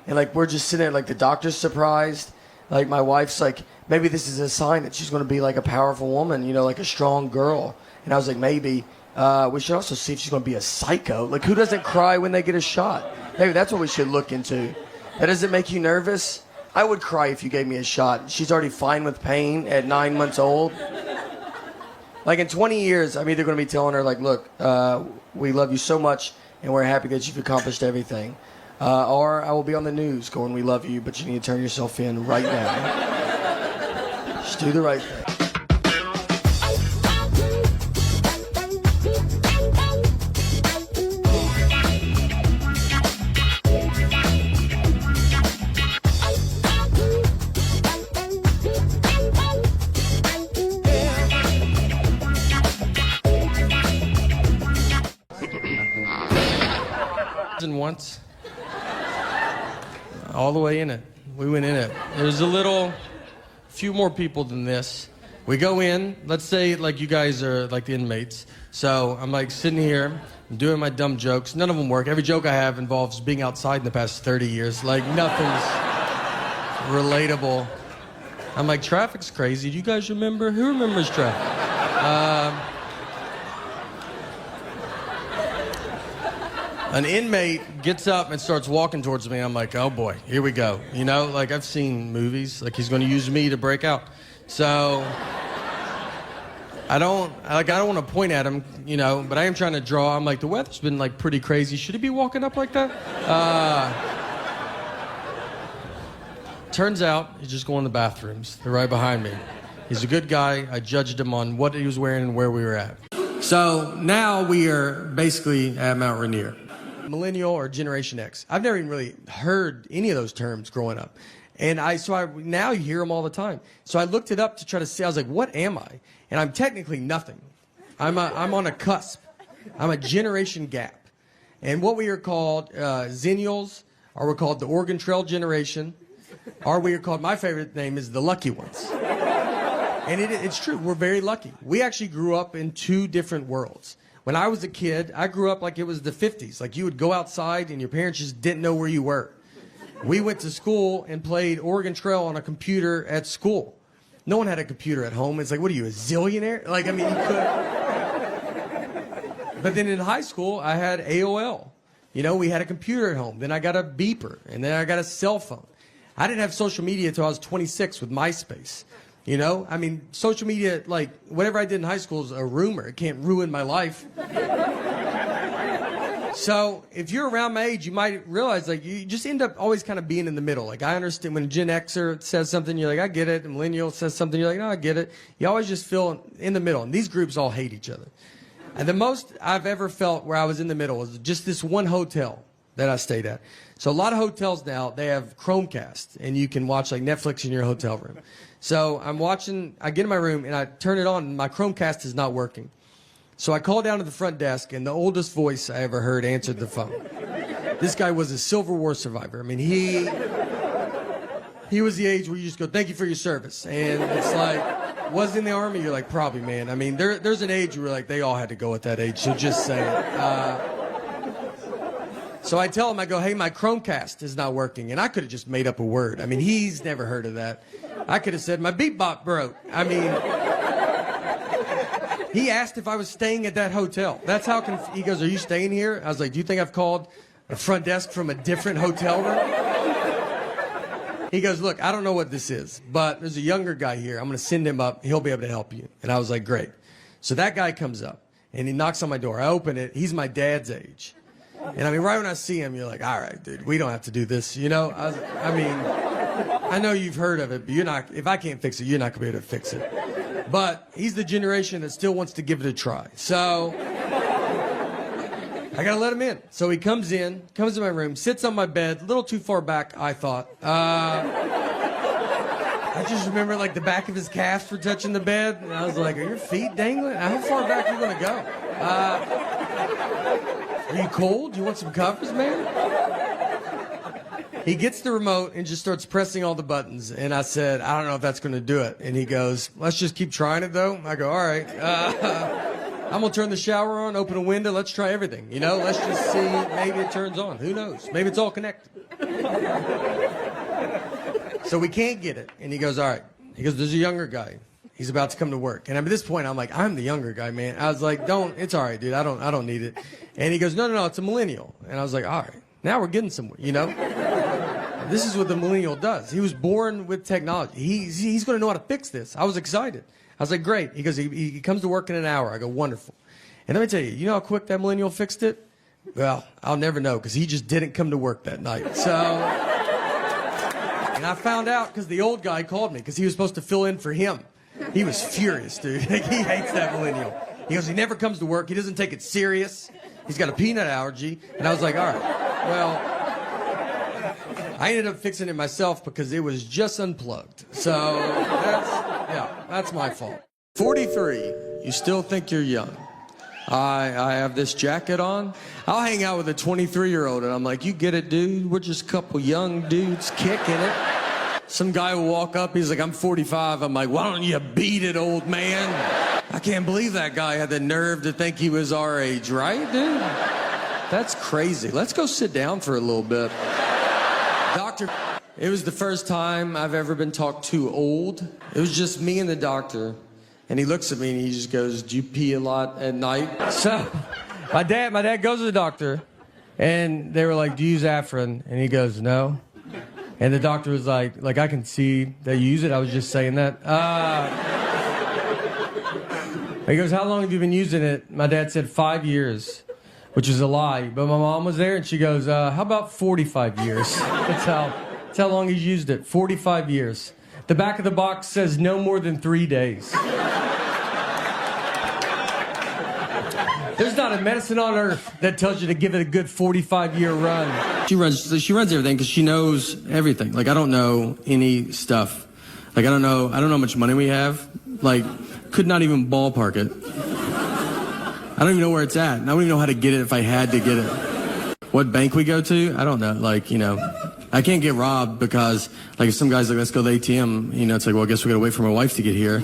A: And, like, we're just sitting there, like, the doctor's surprised. Like, my wife's like, maybe this is a sign that she's going to be, like, a powerful woman, you know, like a strong girl. And I was like, maybe. We should also see if she's going to be a psycho. Like, who doesn't cry when they get a shot? Maybe that's what we should look into. That doesn't make you nervous? I would cry if you gave me a shot. She's already fine with pain at 9 months old. Like in 20 years, I'm either going to be telling her, like, look, we love you so much and we're happy that you've accomplished everything. Or I will be on the news going, we love you, but you need to turn yourself in right now. Just do the right thing. Once, all the way in it. We went in it. There's a few more people than this. We go in, let's say like you guys are like the inmates. So I'm like sitting here, I'm doing my dumb jokes. None of them work. Every joke I have involves being outside in the past 30 years. Like nothing's relatable. I'm like, traffic's crazy. Do you guys remember? Who remembers traffic? An inmate gets up and starts walking towards me. I'm like, oh boy, here we go. You know, like I've seen movies, like he's going to use me to break out. So I don't want to point at him, you know, but I am trying to draw. I'm like, the weather's been like pretty crazy. Should he be walking up like that? Turns out he's just going to the bathrooms. They're right behind me. He's a good guy. I judged him on what he was wearing and where we were at. So now we are basically at Mount Rainier. Millennial or Generation X. I've never even really heard any of those terms growing up. And now you hear them all the time. So I looked it up to try to see, I was like, what am I? And I'm technically nothing. I'm on a cusp. I'm a generation gap. And what we are called Zennials, or we're called the Oregon Trail generation, or we are called, my favorite name is the Lucky Ones. And it's true, we're very lucky. We actually grew up in two different worlds. When I was a kid, I grew up like it was the 50s. Like you would go outside and your parents just didn't know where you were. We went to school and played Oregon Trail on a computer at school. No one had a computer at home. It's like, what are you, a zillionaire? Like, I mean, you could. But then in high school, I had AOL. You know, we had a computer at home. Then I got a beeper. And then I got a cell phone. I didn't have social media until I was 26 with MySpace. You know, I mean, social media, like, whatever I did in high school is a rumor. It can't ruin my life. So if you're around my age, you might realize, like, you just end up always kind of being in the middle. Like, I understand when a Gen Xer says something, you're like, I get it. And Millennial says something, you're like, no, I get it. You always just feel in the middle. And these groups all hate each other. And the most I've ever felt where I was in the middle was just this one hotel that I stayed at. So a lot of hotels now, they have Chromecast, and you can watch, like, Netflix in your hotel room. So I get in my room, and I turn it on, and my Chromecast is not working. So I call down to the front desk, and the oldest voice I ever heard answered the phone. This guy was a Civil War survivor. I mean, he was the age where you just go, thank you for your service. And it's like, was in the Army? You're like, probably, man. I mean, there's an age where, like, they all had to go at that age, so just say it. So I tell him, I go, hey, my Chromecast is not working. And I could have just made up a word. I mean, he's never heard of that. I could have said, my beep bop broke. I mean, he asked if I was staying at that hotel. That's how he goes, are you staying here? I was like, do you think I've called a front desk from a different hotel room? He goes, look, I don't know what this is, but there's a younger guy here. I'm going to send him up. He'll be able to help you. And I was like, great. So that guy comes up, and he knocks on my door. I open it. He's my dad's age. And I mean, right when I see him, you're like, all right, dude, we don't have to do this. You know, I mean, I know you've heard of it, but you're not. If I can't fix it, you're not gonna be able to fix it. But he's the generation that still wants to give it a try. So I gotta let him in. So he comes in my room, sits on my bed, a little too far back, I thought. I just remember like the back of his calves were touching the bed, and I was like, "Are your feet dangling? How far back are you gonna go? Are you cold? Do you want some covers, man?" He gets the remote and just starts pressing all the buttons. And I said, "I don't know if that's going to do it." And he goes, "Let's just keep trying it, though." I go, "All right. I'm going to turn the shower on, open a window. Let's try everything. Let's just see. Maybe it turns on. Who knows? Maybe it's all connected." So we can't get it. And he goes, "All right." He goes, "There's a younger guy. He's about to come to work." And at this point, I'm like, "I'm the younger guy, man." I was like, it's all right, dude. I don't need it." And he goes, No, it's a millennial." And I was like, "All right. Now we're getting somewhere, This is what the millennial does. He was born with technology. He's going to know how to fix this." I was excited. I was like, "Great." He goes, he comes to work in an hour. I go, "Wonderful." And let me tell you, you know how quick that millennial fixed it? Well, I'll never know because he just didn't come to work that night. So, and I found out because the old guy called me because he was supposed to fill in for him. He was furious, dude. He hates that millennial. He goes, "He never comes to work. He doesn't take it serious. He's got a peanut allergy." And I was like, "All right, well." I ended up fixing it myself because it was just unplugged. So that's my fault. 43, you still think you're young. I have this jacket on. I'll hang out with a 23-year-old and I'm like, "You get it, dude? We're just a couple young dudes kicking it." Some guy will walk up, he's like, "I'm 45. I'm like, "Why don't you beat it, old man?" I can't believe that guy had the nerve to think he was our age, right, dude? That's crazy. Let's go sit down for a little bit. Doctor, it was the first time I've ever been talked to old. It was just me and the doctor. And he looks at me and he just goes, "Do you pee a lot at night?" So my dad goes to the doctor and they were like, "Do you use Afrin?" And he goes, "No." And the doctor was like, "I can see that you use it. I was just saying that." He goes, "How long have you been using it?" My dad said 5 years. Which is a lie, but my mom was there and she goes, "How about 45 years?" That's how long he's used it, 45 years. The back of the box says no more than 3 days. There's not a medicine on earth that tells you to give it a good 45-year run. She runs everything because she knows everything. I don't know any stuff. I don't know how much money we have. Could not even ballpark it. I don't even know where it's at. And I don't even know how to get it if I had to get it. What bank we go to? I don't know. I can't get robbed because, if some guy's like, "Let's go to the ATM," it's like, "Well, I guess we gotta wait for my wife to get here."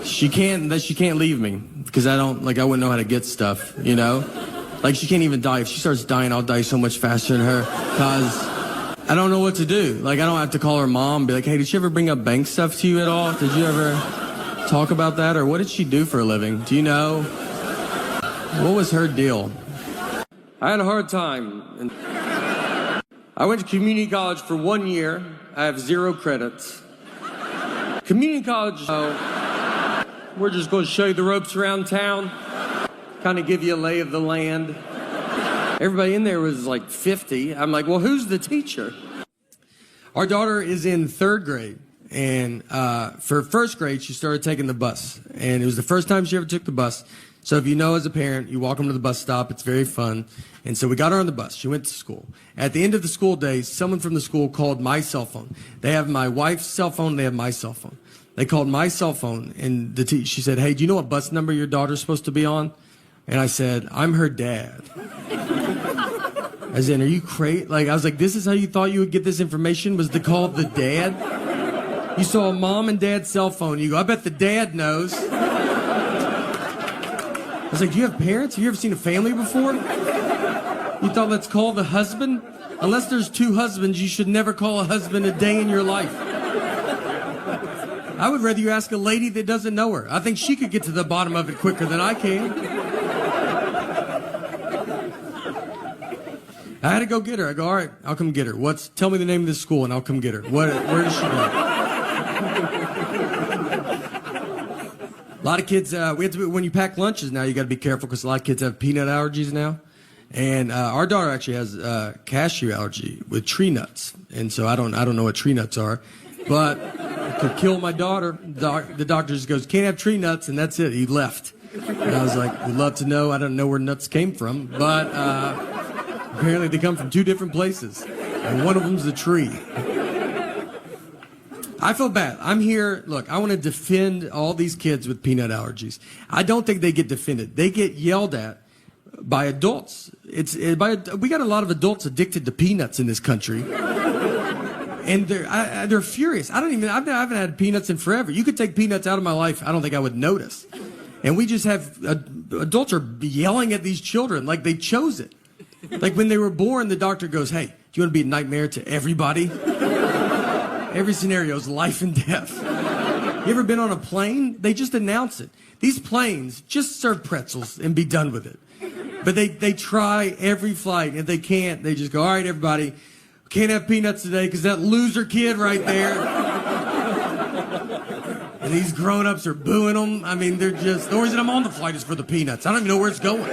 A: She can't leave me because I wouldn't know how to get stuff, She can't even die. If she starts dying, I'll die so much faster than her because I don't know what to do. I don't have to call her mom and be like, "Hey, did she ever bring up bank stuff to you at all? Did you ever talk about that?" Or what did she do for a living? Do you know? What was her deal? I had a hard time. I went to community college for 1 year. I have 0 credits. Community college, we're just going to show you the ropes around town, kind of give you a lay of the land. Everybody in there was 50. I'm like, "Well, who's the teacher?" Our daughter is in 3rd grade. And for 1st grade, she started taking the bus. And it was the first time she ever took the bus. So if you know as a parent, you walk them to the bus stop. It's very fun. And so we got her on the bus. She went to school. At the end of the school day, someone from the school called my cell phone. They have my wife's cell phone. They have my cell phone. They called my cell phone. And she said, "Hey, do you know what bus number your daughter's supposed to be on?" And I said, "I'm her dad." I said, "Are you crazy?" I was like, "This is how you thought you would get this information, was to call the dad?" You saw a mom and dad's cell phone. You go, "I bet the dad knows." I was like, "Do you have parents? Have you ever seen a family before?" You thought, "Let's call the husband"? Unless there's 2 husbands, you should never call a husband a day in your life. I would rather you ask a lady that doesn't know her. I think she could get to the bottom of it quicker than I can. I had to go get her. I go, "All right, I'll come get her. Tell me the name of this school and I'll come get her. Where does she go?" A lot of kids, when you pack lunches now, you got to be careful because a lot of kids have peanut allergies now. And our daughter actually has cashew allergy with tree nuts, and so I don't know what tree nuts are, but it could kill my daughter. The doctor just goes, can't have tree nuts, and that's it. He left. And I was like, we'd love to know. I don't know where nuts came from, but apparently they come from 2 different places, and one of them's a tree. I feel bad. I'm here. Look, I want to defend all these kids with peanut allergies. I don't think they get defended. They get yelled at by adults. We got a lot of adults addicted to peanuts in this country, and they're furious. I haven't had peanuts in forever. You could take peanuts out of my life, I don't think I would notice. And we just have adults are yelling at these children like they chose it. Like when they were born, the doctor goes, "Hey, do you want to be a nightmare to everybody?" Every scenario is life and death. You ever been on a plane? They just announce it. These planes just serve pretzels and be done with it. But they try every flight. If they can't, they just go, all right, everybody, can't have peanuts today because that loser kid right there. And these grown-ups are booing them. I mean, they're just, the reason I'm on the flight is for the peanuts. I don't even know where it's going.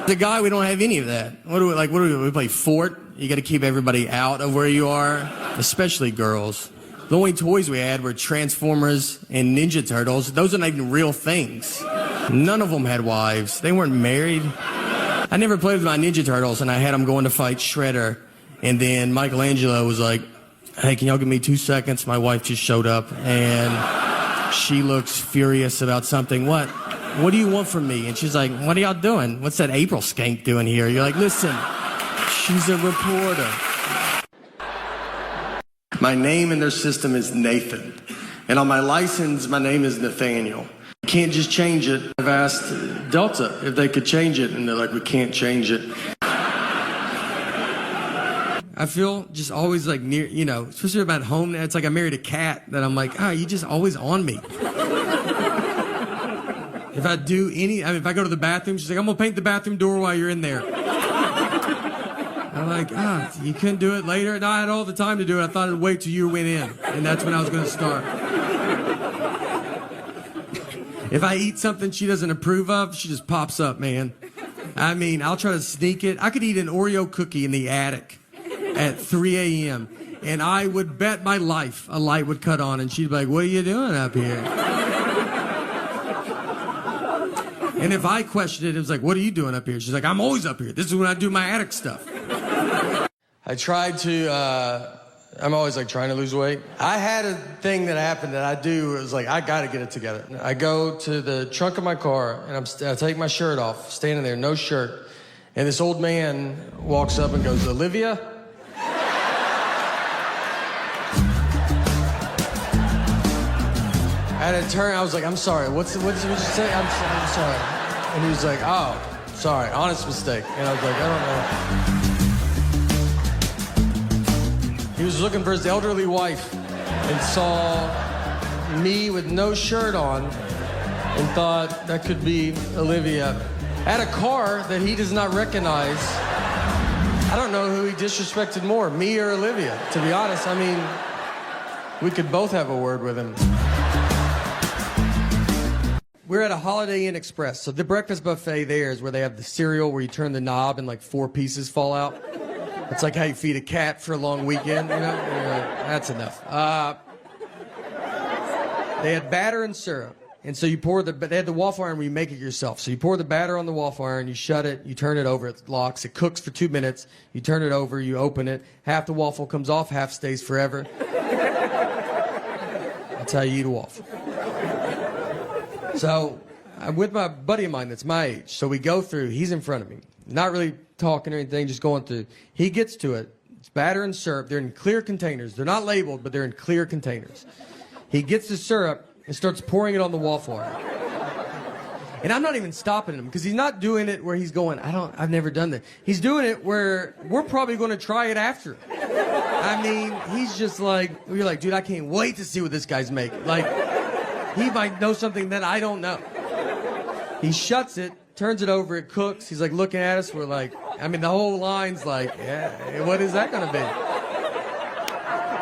A: The guy, we don't have any of that. What do we play Fort? You got to keep everybody out of where you are, especially girls. The only toys we had were Transformers and Ninja Turtles. Those are not even real things. None of them had wives. They weren't married. I never played with my Ninja Turtles, and I had them going to fight Shredder. And then Michelangelo was like, hey, can y'all give me 2 seconds? My wife just showed up, and she looks furious about something. What do you want from me? And she's like, what are y'all doing? What's that April skank doing here? You're like, listen, she's a reporter. My name in their system is Nathan. And on my license, my name is Nathaniel. You can't just change it. I've asked Delta if they could change it, and they're like, we can't change it. I feel just always like near, especially about home. It's like I married a cat that I'm like, you're just always on me. If I if I go to the bathroom, she's like, I'm going to paint the bathroom door while you're in there. I'm like, you couldn't do it later? No, I had all the time to do it. I thought I'd wait till you went in. And that's when I was going to start. If I eat something she doesn't approve of, she just pops up, man. I mean, I'll try to sneak it. I could eat an Oreo cookie in the attic at 3 a.m. And I would bet my life a light would cut on. And she'd be like, what are you doing up here? And if I questioned it, it was like, what are you doing up here? She's like, I'm always up here. This is when I do my attic stuff. I tried to, I'm always like trying to lose weight. I had a thing that happened that I do. It was like, I got to get it together. I go to the trunk of my car and I take my shirt off, standing there, no shirt. And this old man walks up and goes, Olivia? I had to turn, I was like, I'm sorry, what did you say? I'm sorry. And he was like, oh, sorry, honest mistake. And I was like, I don't know. He was looking for his elderly wife and saw me with no shirt on and thought that could be Olivia. At a car that he does not recognize. I don't know who he disrespected more, me or Olivia, to be honest. I mean, we could both have a word with him. We're at a Holiday Inn Express. So the breakfast buffet there is where they have the cereal where you turn the knob and like 4 pieces fall out. It's like how you feed a cat for a long weekend, That's enough. They had batter and syrup. And so you pour they had the waffle iron where you make it yourself. So you pour the batter on the waffle iron, you shut it, you turn it over, it locks, it cooks for 2 minutes, you turn it over, you open it, half the waffle comes off, half stays forever. That's how you eat a waffle. So I'm with my buddy of mine that's my age. So we go through, he's in front of me, not really talking or anything, just going through. He gets to it. It's batter and syrup. They're in clear containers. They're not labeled, but they're in clear containers. He gets the syrup and starts pouring it on the waffle iron. And I'm not even stopping him because he's not doing it where he's going, I've never done that. He's doing it where we're probably going to try it after. I mean, he's just like, you're like, dude, I can't wait to see what this guy's making. Like, he might know something that I don't know. He shuts it, turns it over, it cooks. He's like looking at us. We're like, I mean, the whole line's like, yeah, what is that going to be?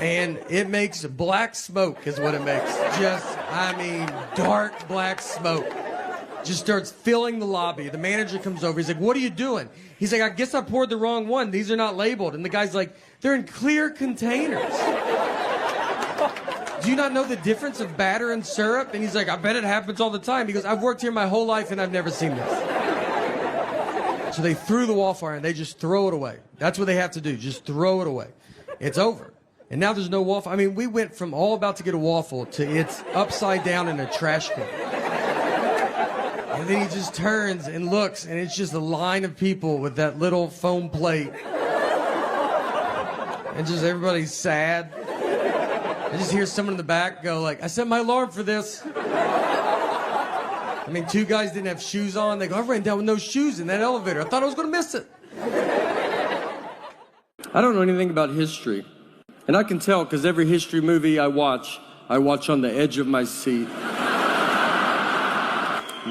A: And it makes black smoke is what it makes. Just, I mean, dark black smoke. just starts filling the lobby. The manager comes over. He's like, what are you doing? He's like, I guess I poured the wrong one. These are not labeled. And the guy's like, they're in clear containers. Do you not know the difference of batter and syrup? And he's like, I bet it happens all the time. He goes, I've worked here my whole life and I've never seen this. So they threw the waffle iron. They just throw it away. That's what they have to do. Just throw it away. It's over. And now there's no waffle. I mean, we went from all about to get a waffle to it's upside down in a trash can. And then he just turns and looks, and it's just a line of people with that little foam plate. And just everybody's sad. I just hear someone in the back go like, I set my alarm for this. I mean, 2 guys didn't have shoes on. They go, I ran down with no shoes in that elevator. I thought I was going to miss it. I don't know anything about history. And I can tell because every history movie I watch on the edge of my seat.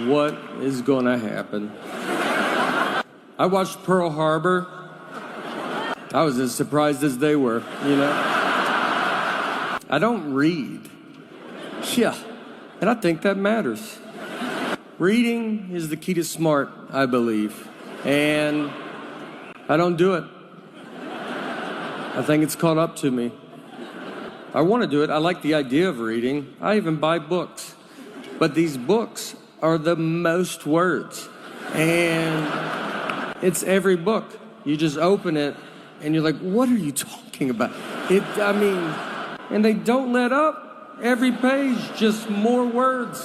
A: What is going to happen? I watched Pearl Harbor. I was as surprised as they were, you know. I don't read. Yeah, and I think that matters. Reading is the key to smart, I believe. And I don't do it. I think it's caught up to me. I want to do it. I like the idea of reading. I even buy books. But these books are the most words. And it's every book. You just open it and you're like, what are you talking about? And they don't let up. Every page, just more words.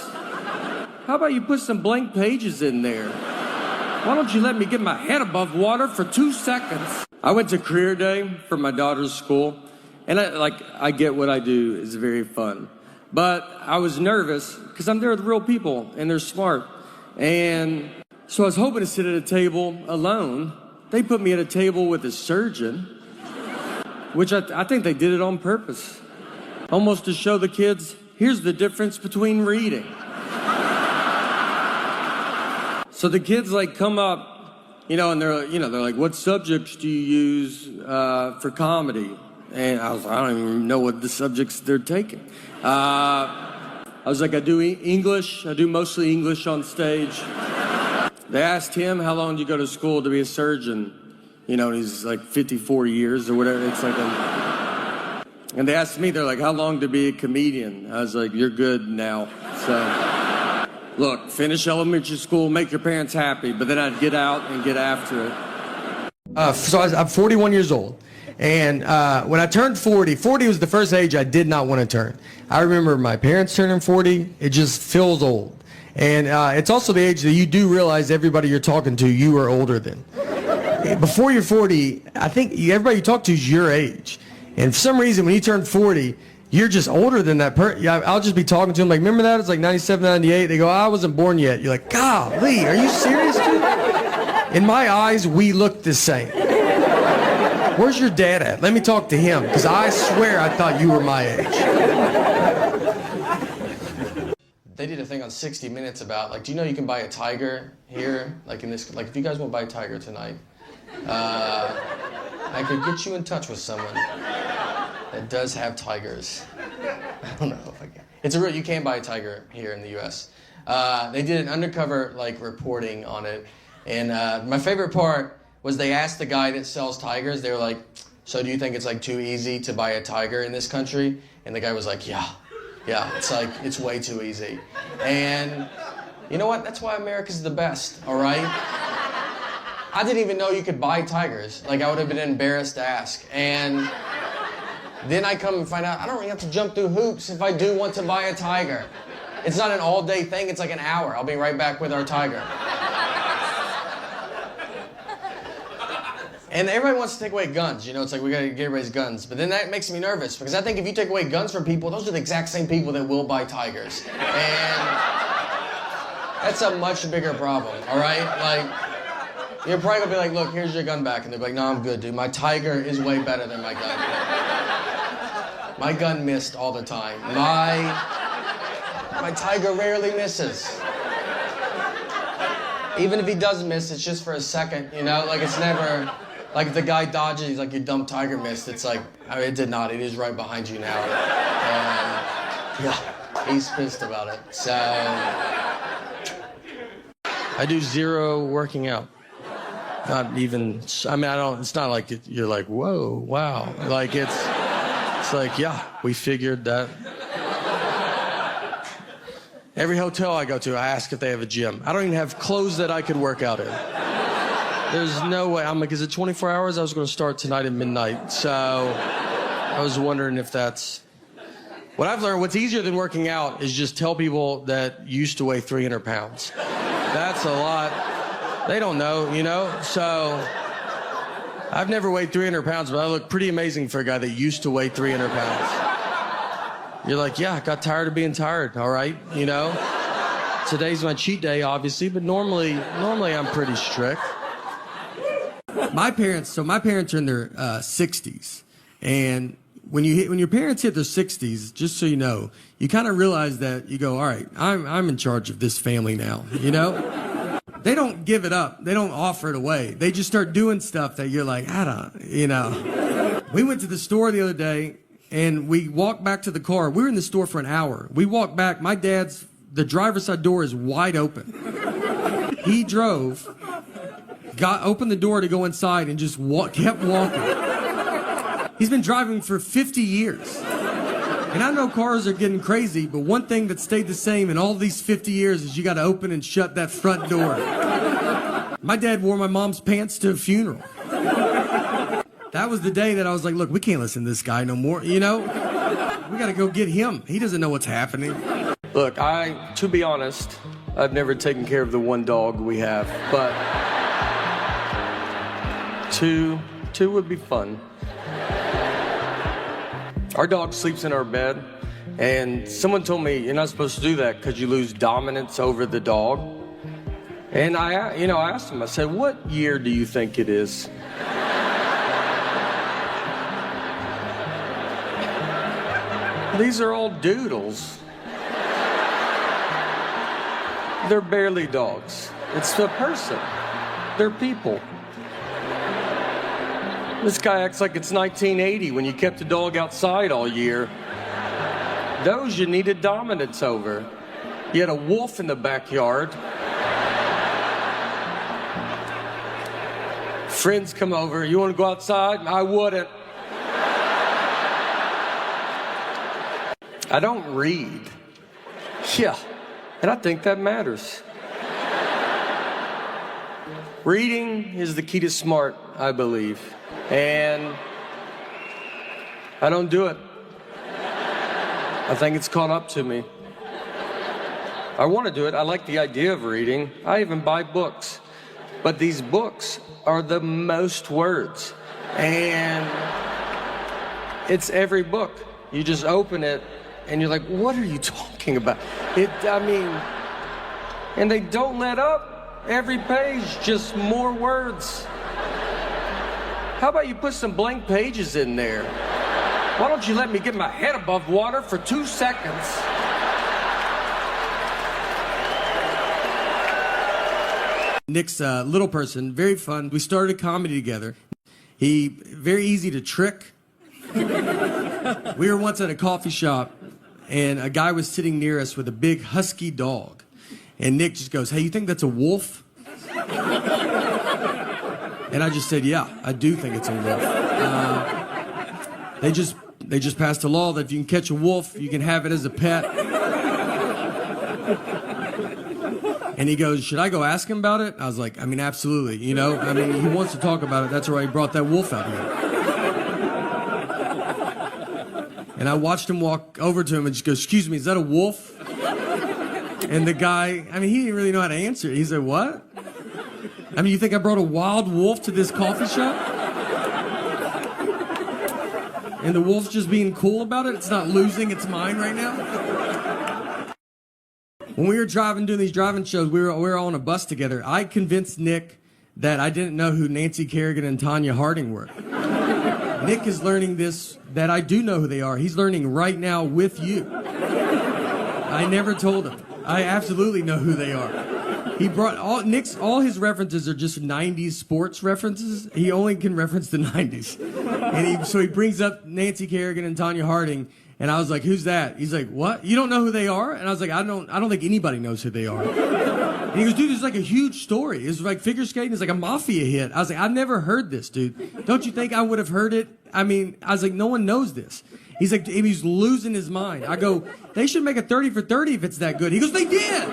A: How about you put some blank pages in there? Why don't you let me get my head above water for 2 seconds? I went to career day for my daughter's school, and I get what I do is very fun. But I was nervous because I'm there with real people, and they're smart. And so I was hoping to sit at a table alone. They put me at a table with a surgeon, which I think they did it on purpose. Almost to show the kids, here's the difference between reading. So the kids come up, and they're like, what subjects do you use for comedy? And I don't even know what the subjects they're taking. I was like, I do English. I do mostly English on stage. They asked him, how long do you go to school to be a surgeon? And he's like 54 years or whatever. It's like and they asked me, they're like, how long to be a comedian? I was like, you're good now. So, look, finish elementary school, make your parents happy, but then I'd get out and get after it. So I'm 41 years old. And when I turned 40 was the first age I did not want to turn. I remember my parents turning 40. It just feels old. And it's also the age that you do realize everybody you're talking to, you are older than. Before you're 40, I think everybody you talk to is your age. And for some reason, when you turn 40, you're just older than that person. I'll just be talking to them like, remember that? It's like 97, 98. They go, I wasn't born yet. You're like, golly, are you serious, dude? In my eyes, we look the same. Where's your dad at? Let me talk to him, because I swear I thought you were my age. They did a thing on 60 Minutes about, do you know you can buy a tiger here? If you guys want to buy a tiger tonight, I could get you in touch with someone that does have tigers. I don't know if I can. It's you can buy a tiger here in the U.S. They did an undercover, reporting on it. And my favorite part was they asked the guy that sells tigers, they were like, so do you think it's too easy to buy a tiger in this country? And the guy was like, yeah, it's way too easy. And you know what? That's why America's the best, all right? I didn't even know you could buy tigers. I would have been embarrassed to ask. And then I come and find out I don't really have to jump through hoops if I do want to buy a tiger. It's not an all-day thing, it's an hour. I'll be right back with our tiger. And everybody wants to take away guns. It's we gotta get everybody's guns. But then that makes me nervous because I think if you take away guns from people, those are the exact same people that will buy tigers. And that's a much bigger problem, all right? You're probably gonna be like, look, here's your gun back. And they're like, no, I'm good, dude. My tiger is way better than my gun. My gun missed all the time. My tiger rarely misses. Even if he does miss, it's just for a second, it's never... if the guy dodges, he's like, your dumb tiger missed. It's it did not. It is right behind you now. And, yeah, he's pissed about it. So, I do zero working out. Not even, I mean, I don't, it's not like you're like, whoa, wow. Like it's like, yeah, we figured that. Every hotel I go to, I ask if they have a gym. I don't even have clothes that I could work out in. There's no way. I'm like, is it 24 hours? I was going to start tonight at midnight. So I was wondering if that's... What I've learned, what's easier than working out is just tell people that you used to weigh 300 pounds. That's a lot. They don't know, you know? So I've never weighed 300 pounds, but I look pretty amazing for a guy that used to weigh 300 pounds. You're like, yeah, I got tired of being tired, all right, you know? Today's my cheat day, obviously, but normally I'm pretty strict. My parents are in their 60s, and when your parents hit their 60s, just so you know, you kind of realize that you go, all right, I'm in charge of this family now, you know? They don't give it up. They don't offer it away. They just start doing stuff that you're like, I don't, you know. We went to the store the other day, and we walked back to the car. We were in the store for an hour. We walked back. The driver's side door is wide open. He drove, opened the door to go inside, and just kept walking. He's been driving for 50 years. And I know cars are getting crazy, but one thing that stayed the same in all these 50 years is you got to open and shut that front door. My dad wore my mom's pants to a funeral. That was the day that I was like, look, we can't listen to this guy no more, you know? We got to go get him. He doesn't know what's happening. Look, to be honest, I've never taken care of the one dog we have, but two would be fun. Our dog sleeps in our bed, and someone told me you're not supposed to do that because you lose dominance over the dog. And I asked him, I said, what year do you think it is? These are all doodles. They're barely dogs. It's a person. They're people. This guy acts like it's 1980 when you kept the dog outside all year. Those you needed dominance over. You had a wolf in the backyard. Friends come over. You want to go outside? I wouldn't. I don't read. Yeah, and I think that matters. Reading is the key to smart, I believe. And I don't do it. I think it's caught up to me. I want to do it. I like the idea of reading. I even buy books. But these books are the most words. And it's every book. You just open it, and you're like, what are you talking about? And they don't let up. Every page, just more words. How about you put some blank pages in there? Why don't you let me get my head above water for 2 seconds? Nick's a little person, very fun. We started comedy together. He, very easy to trick. We were once at a coffee shop, and a guy was sitting near us with a big husky dog. And Nick just goes, hey, you think that's a wolf? And I just said, yeah, I do think it's a wolf. They just passed a law that if you can catch a wolf, you can have it as a pet. And he goes, should I go ask him about it? I was like, absolutely. You know, he wants to talk about it. That's why he brought that wolf out here. And I watched him walk over to him and just go, excuse me, is that a wolf? And the guy, he didn't really know how to answer it. He said, what? You think I brought a wild wolf to this coffee shop? And the wolf's just being cool about it? It's not losing its mind right now? When we were doing these driving shows, we were all on a bus together. I convinced Nick that I didn't know who Nancy Kerrigan and Tanya Harding were. Nick is learning this, that I do know who they are. He's learning right now with you. I never told him. I absolutely know who they are. He brought all his references are just 90s sports references. He only can reference the 90s. And so he brings up Nancy Kerrigan and Tanya Harding, and I was like, who's that? He's like, what? You don't know who they are? And I was like, I don't think anybody knows who they are. And he goes, dude, this is like a huge story. It's like figure skating is like a mafia hit. I was like, I've never heard this, dude. Don't you think I would have heard it? I mean, I was like, no one knows this. He's like, he's losing his mind. I go, they should make a 30 for 30 if it's that good. He goes, they did.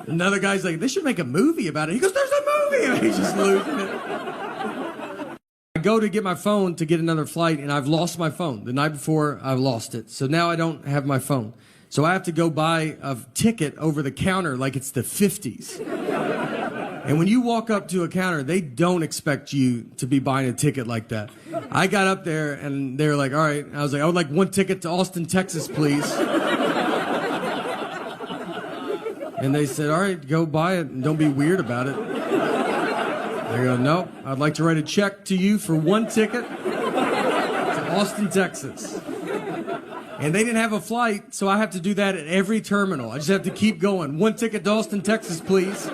A: Another guy's like, they should make a movie about it. He goes, there's a movie. And he's just losing it. I go to get my phone to get another flight, and I've lost my phone. The night before, I lost it. So now I don't have my phone. So I have to go buy a ticket over the counter like it's the 50s. And when you walk up to a counter, they don't expect you to be buying a ticket like that. I got up there, and they were like, all right. I was like, I would like one ticket to Austin, Texas, please. And they said, all right, go buy it, and don't be weird about it. I go, nope, I'd like to write a check to you for one ticket to Austin, Texas. And they didn't have a flight, so I have to do that at every terminal. I just have to keep going. One ticket to Austin, Texas, please.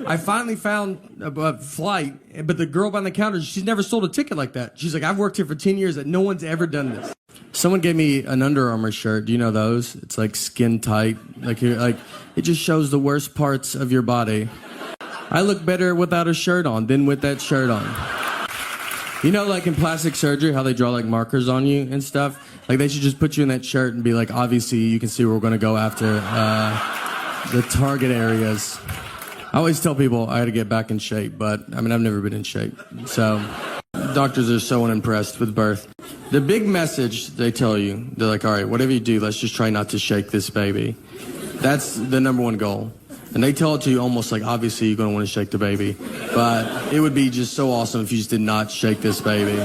A: I finally found a flight, but the girl behind the counter, she's never sold a ticket like that. She's like, I've worked here for 10 years and no one's ever done this. Someone gave me an Under Armour shirt. Do you know those? It's like skin tight. Like it just shows the worst parts of your body. I look better without a shirt on than with that shirt on. You know, like in plastic surgery, how they draw like markers on you and stuff? Like they should just put you in that shirt and be like, obviously you can see we're going to go after the target areas. I always tell people I got to get back in shape, but I mean, I've never been in shape. So doctors are so unimpressed with birth. The big message they tell you, they're like, all right, whatever you do, let's just try not to shake this baby. That's the number one goal. And they tell it to you almost like, obviously, you're going to want to shake the baby. But it would be just so awesome if you just did not shake this baby.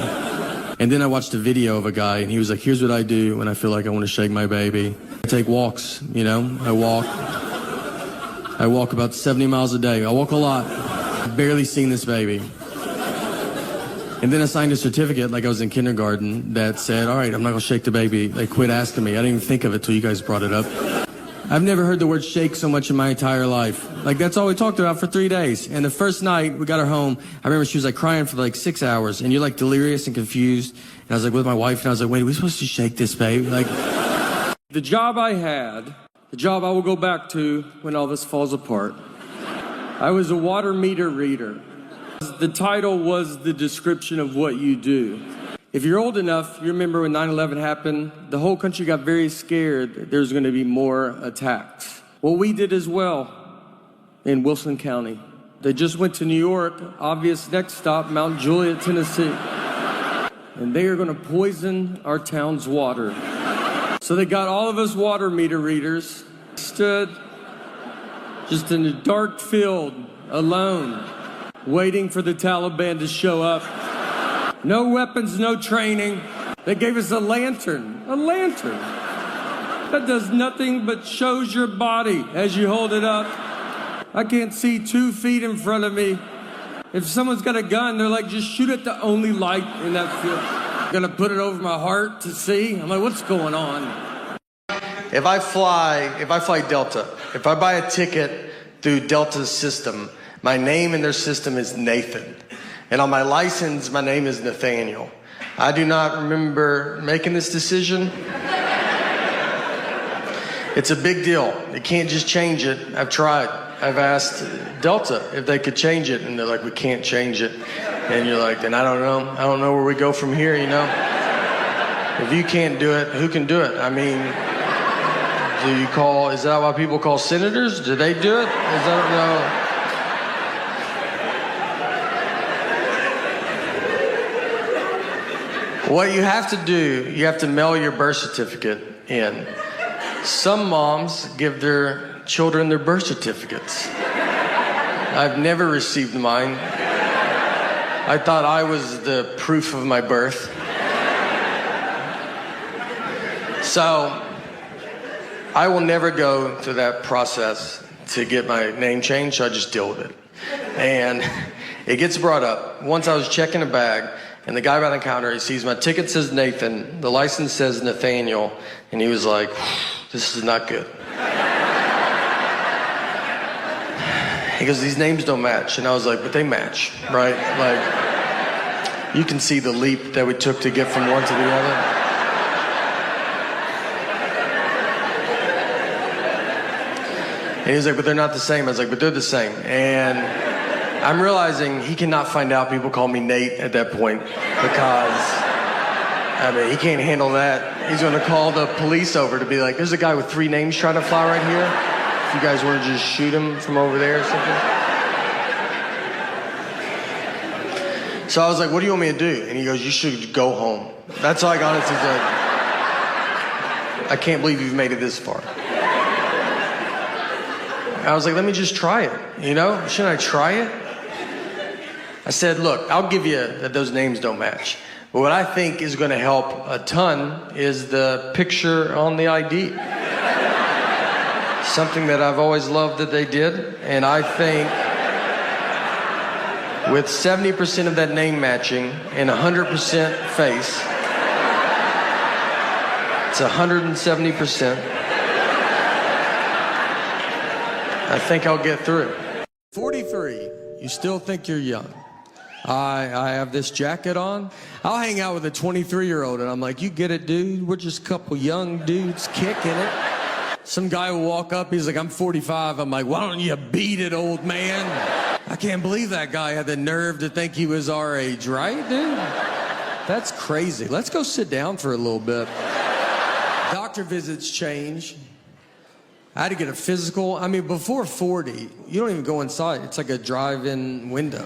A: And then I watched a video of a guy, and he was like, here's what I do when I feel like I want to shake my baby. I take walks, you know. I walk about 70 miles a day. I walk a lot. I've barely seen this baby. And then I signed a certificate like I was in kindergarten that said, all right, I'm not going to shake the baby. They quit asking me. I didn't even think of it till you guys brought it up. I've never heard the word shake so much in my entire life. Like, that's all we talked about for 3 days. And the first night we got her home, I remember she was like crying for like 6 hours, and you're like delirious and confused. And I was like with my wife, and I was like, wait, are we supposed to shake this baby? Like, the job I had, the job I will go back to when all this falls apart. I was a water meter reader. The title was the description of what you do. If you're old enough, you remember when 9/11 happened, the whole country got very scared that there's going to be more attacks. Well, we did as well in Wilson County. They just went to New York, obvious next stop, Mount Juliet, Tennessee. And they are going to poison our town's water. So they got all of us water meter readers, stood just in a dark field, alone, waiting for the Taliban to show up. No weapons, no training. They gave us a lantern. A lantern. That does nothing but shows your body as you hold it up. I can't see 2 feet in front of me. If someone's got a gun, they're like, just shoot at the only light in that field. I'm gonna put it over my heart to see. I'm like, what's going on? If I fly Delta, if I buy a ticket through Delta's system, my name in their system is Nathan. And on my license, my name is Nathaniel. I do not remember making this decision. It's a big deal. You can't just change it. I've tried. I've asked Delta if they could change it, and they're like, we can't change it. And you're like, then I don't know. I don't know where we go from here, you know? If you can't do it, who can do it? I mean, is that why people call senators? Do they do it? I don't know. What you have to do, you have to mail your birth certificate in. Some moms give their children their birth certificates. I've never received mine. I thought I was the proof of my birth. So, I will never go through that process to get my name changed, so I just deal with it. And it gets brought up. Once I was checking a bag, and the guy behind the counter, he sees my ticket says Nathan, the license says Nathaniel, and he was like, this is not good. He goes, these names don't match. And I was like, but they match, right? Like, you can see the leap that we took to get from one to the other. And he was like, but they're not the same. I was like, but they're the same. And I'm realizing he cannot find out people call me Nate at that point because, I mean, he can't handle that. He's going to call the police over to be like, there's a guy with 3 names trying to fly right here. If you guys want to just shoot him from over there or something. So I was like, what do you want me to do? And he goes, you should go home. That's all I got. He said, I can't believe you've made it this far. I was like, let me just try it, you know? Shouldn't I try it? I said, look, I'll give you that those names don't match. But what I think is going to help a ton is the picture on the ID. Something that I've always loved that they did. And I think with 70% of that name matching and 100% face, it's 170%. I think I'll get through it. 43, you still think you're young. I have this jacket on. I'll hang out with a 23-year-old and I'm like, you get it, dude? We're just a couple young dudes kicking it. Some guy will walk up, he's like, I'm 45. I'm like, why don't you beat it, old man? I can't believe that guy had the nerve to think he was our age, right, dude? That's crazy. Let's go sit down for a little bit. Doctor visits change. I had to get a physical. I mean, before 40, you don't even go inside. It's like a drive-in window.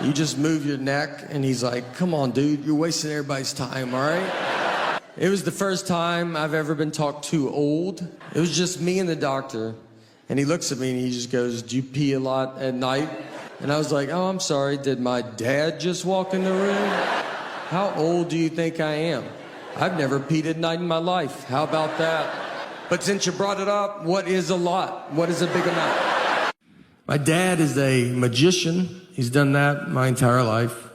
A: You just move your neck, and he's like, come on, dude, you're wasting everybody's time, all right? It was the first time I've ever been talked to old. It was just me and the doctor, and he looks at me, and he just goes, do you pee a lot at night? And I was like, oh, I'm sorry, did my dad just walk in the room? How old do you think I am? I've never peed at night in my life. How about that? But since you brought it up, what is a lot? What is a big amount? My dad is a magician. He's done that my entire life.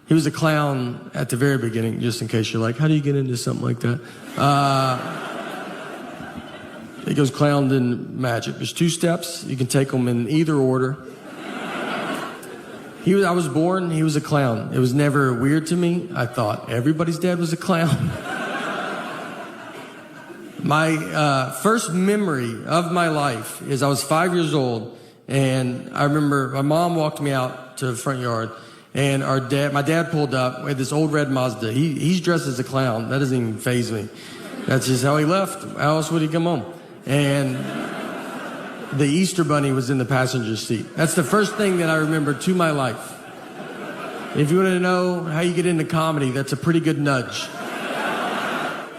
A: He was a clown at the very beginning, just in case you're like, how do you get into something like that? He goes clown and magic. There's 2 steps. You can take them in either order. I was born, he was a clown. It was never weird to me. I thought everybody's dad was a clown. My first memory of my life is I was 5 years old, and I remember my mom walked me out to the front yard, and my dad pulled up with this old red Mazda. He's dressed as a clown. That doesn't even faze me. That's just how he left. How else would he come home? And the Easter Bunny was in the passenger seat. That's the first thing that I remember to my life. If you want to know how you get into comedy, that's a pretty good nudge.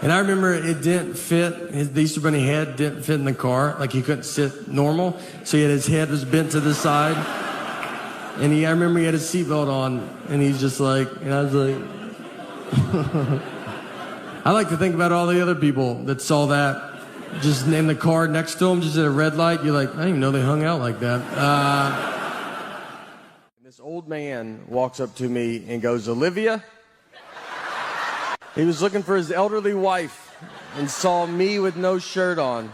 A: And I remember it didn't fit, the Easter Bunny head didn't fit in the car, like he couldn't sit normal, so his head was bent to the side. And I remember he had his seatbelt on, and he's just like, and I was like, I like to think about all the other people that saw that, just in the car next to him, just at a red light. You're like, I didn't even know they hung out like that. This old man walks up to me and goes, Olivia? He was looking for his elderly wife and saw me with no shirt on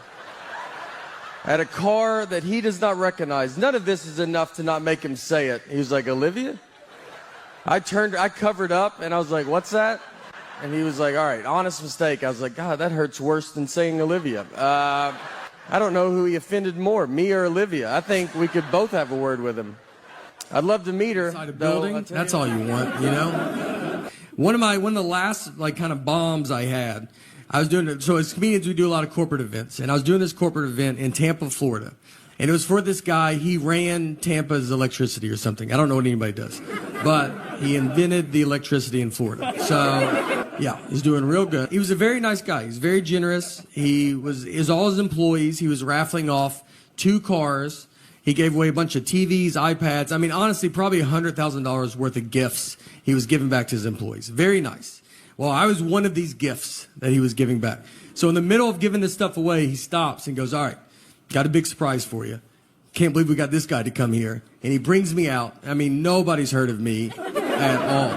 A: at a car that he does not recognize. None of this is enough to not make him say it. He was like, Olivia? I covered up, and I was like, what's that? And he was like, all right, honest mistake. I was like, God, that hurts worse than saying Olivia. I don't know who he offended more, me or Olivia. I think we could both have a word with him. I'd love to meet her. Inside a building, that's all you want, you know? One of the last kind of bombs I had, I was doing it. So as comedians, we do a lot of corporate events, and I was doing this corporate event in Tampa, Florida, and it was for this guy. He ran Tampa's electricity or something. I don't know what anybody does, but he invented the electricity in Florida. So yeah, he's doing real good. He was a very nice guy. He's very generous. He was all his employees. He was raffling off 2 cars. He gave away a bunch of TVs, iPads. I mean, honestly, probably $100,000 worth of gifts he was giving back to his employees. Very nice. Well, I was one of these gifts that he was giving back. So in the middle of giving this stuff away, he stops and goes, all right, got a big surprise for you. Can't believe we got this guy to come here. And he brings me out. I mean, nobody's heard of me at all.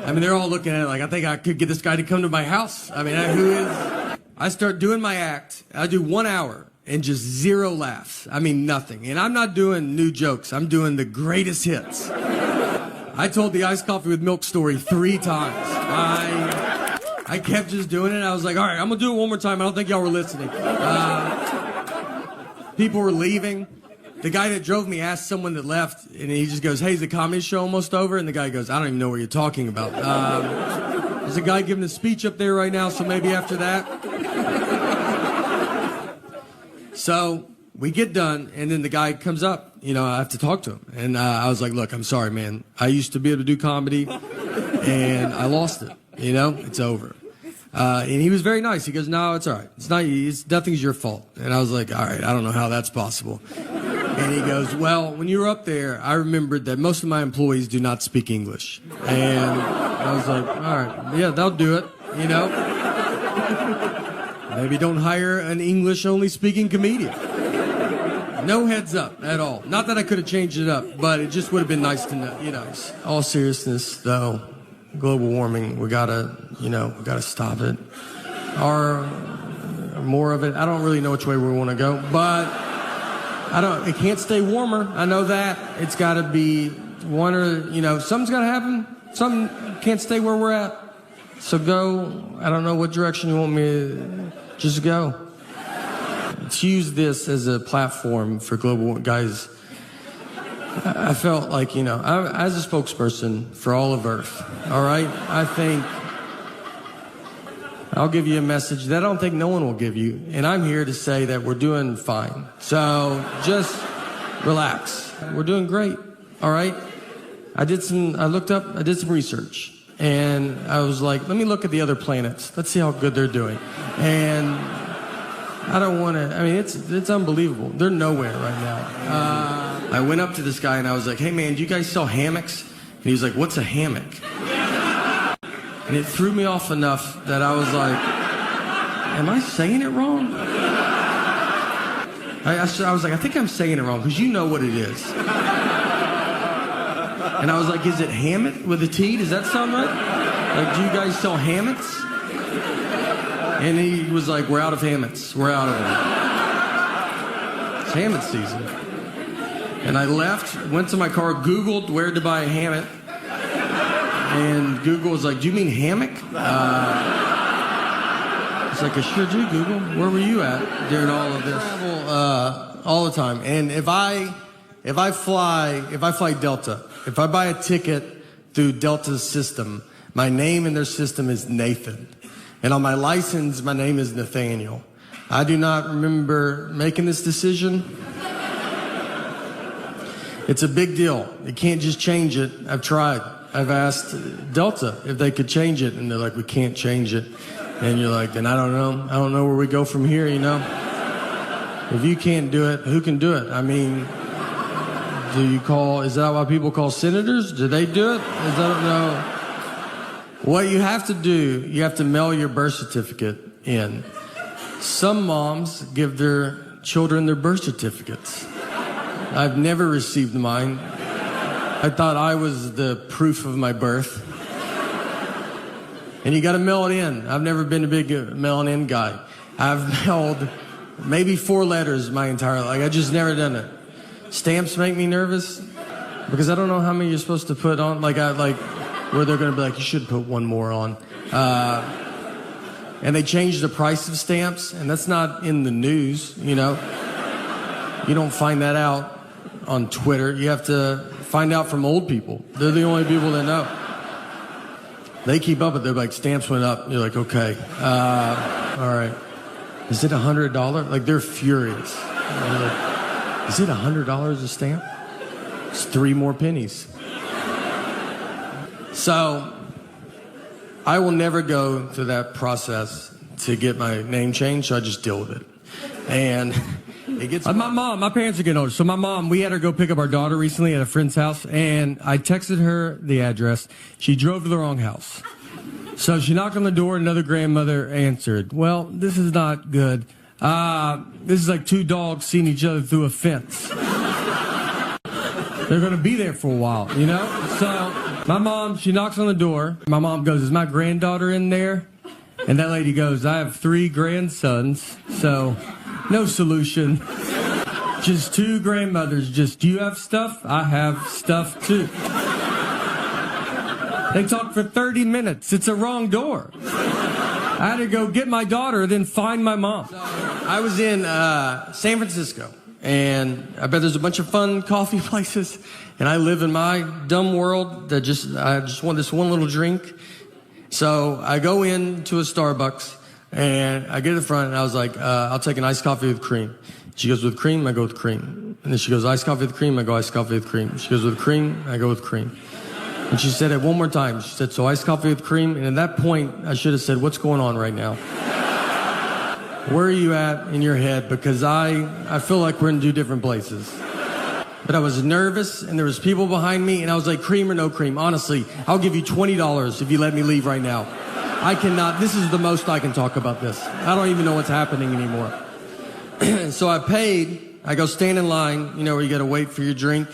A: I mean, they're all looking at it like, I think I could get this guy to come to my house. I mean, who is? I start doing my act. I do 1 hour. And just 0 laughs. I mean, nothing. And I'm not doing new jokes. I'm doing the greatest hits. I told the iced coffee with milk story 3 times. I kept just doing it. I was like, all right, I'm going to do it one more time. I don't think y'all were listening. People were leaving. The guy that drove me asked someone that left, and he just goes, "Hey, is the comedy show almost over?" And the guy goes, "I don't even know what you're talking about." There's a guy giving a speech up there right now, so maybe after that. So we get done, and then the guy comes up. You know, I have to talk to him. And I was like, "Look, I'm sorry, man. I used to be able to do comedy, and I lost it. You know, it's over." And he was very nice. He goes, "No, it's all right. Nothing's your fault." And I was like, "All right, I don't know how that's possible." And he goes, "Well, when you were up there, I remembered that most of my employees do not speak English." And I was like, "All right, yeah, they'll do it, you know. Maybe don't hire an English-only speaking comedian." No heads up at all. Not that I could have changed it up, but it just would have been nice to know, you know. All seriousness, though, global warming, we gotta stop it. Or more of it. I don't really know which way we want to go, but it can't stay warmer. I know that. It's got to be one or, something's got to happen. Something can't stay where we're at. So go, I don't know what direction you want me to just go. Let's use this as a platform for global, guys. I felt like, as a spokesperson for all of Earth, all right? I think I'll give you a message that I don't think no one will give you, and I'm here to say that we're doing fine. So just relax. We're doing great, all right? I did some research, and I was like, let me look at the other planets. Let's see how good they're doing. And I don't want to, it's unbelievable. They're nowhere right now. I went up to this guy and I was like, "Hey man, do you guys sell hammocks?" And he was like, "What's a hammock?" And it threw me off enough that I was like, am I saying it wrong? I was like, I think I'm saying it wrong, because you know what it is. And I was like, is it hammock with a T? Does that sound right? Like, do you guys sell hammocks? And he was like, we're out of hammocks. We're out of them. It's hammock season. And I left, went to my car, Googled where to buy a hammock. And Google was like, "Do you mean hammock?" It's like, "I sure do, Google. Where were you at during all of this?" I travel all the time. And if I fly Delta, if I buy a ticket through Delta's system, my name in their system is Nathan. And on my license, my name is Nathaniel. I do not remember making this decision. It's a big deal. You can't just change it. I've tried. I've asked Delta if they could change it, and they're like, "We can't change it." And you're like, "Then I don't know. I don't know where we go from here, If you can't do it, who can do it? Is that why people call senators? Do they do it? I don't know. What you have to do, you have to mail your birth certificate in. Some moms give their children their birth certificates. I've never received mine. I thought I was the proof of my birth. And you got to mail it in. I've never been a big mailing in guy. I've mailed maybe 4 letters my entire life. I just never done it. Stamps make me nervous because I don't know how many you're supposed to put on. Where they're going to be like, "You should put one more on." And they changed the price of stamps, and that's not in the news, You don't find that out on Twitter. You have to find out from old people. They're the only people that know. They keep up with it. They're like, "Stamps went up." You're like, "Okay. All right. Is it $100?" Like, they're furious. Like, is it $100 a stamp? It's 3 more pennies. So I will never go through that process to get my name changed, so I just deal with it. And it gets my parents are getting older. So my mom, we had her go pick up our daughter recently at a friend's house, and I texted her the address. She drove to the wrong house. So she knocked on the door, another grandmother answered. Well, this is not good. This is like 2 dogs seeing each other through a fence. They're going to be there for a while, So my mom, she knocks on the door. My mom goes, "Is my granddaughter in there?" And that lady goes, "I have 3 grandsons, so no solution. Just 2 grandmothers. Just, do you have stuff? I have stuff too." They talked for 30 minutes. It's a wrong door. I had to go get my daughter, then find my mom. I was in San Francisco, And I bet there's a bunch of fun coffee places. And I live in my dumb world that I just want this one little drink. So I go into a Starbucks and I get to the front and I was like, I'll take an iced coffee with cream. She goes, with cream? I go with cream. And then she goes, iced coffee with cream? I go, iced coffee with cream. She goes, with cream? I go with cream. And she said it one more time. She said, so iced coffee with cream? And at that point, I should have said, what's going on right now? Where are you at in your head? Because I feel like we're in two different places. But I was nervous, and there was people behind me, and I was like, cream or no cream? Honestly, I'll give you $20 if you let me leave right now. I cannot, this is the most I can talk about this. I don't even know what's happening anymore. So I paid. I go stand in line, you know, where you got to wait for your drink.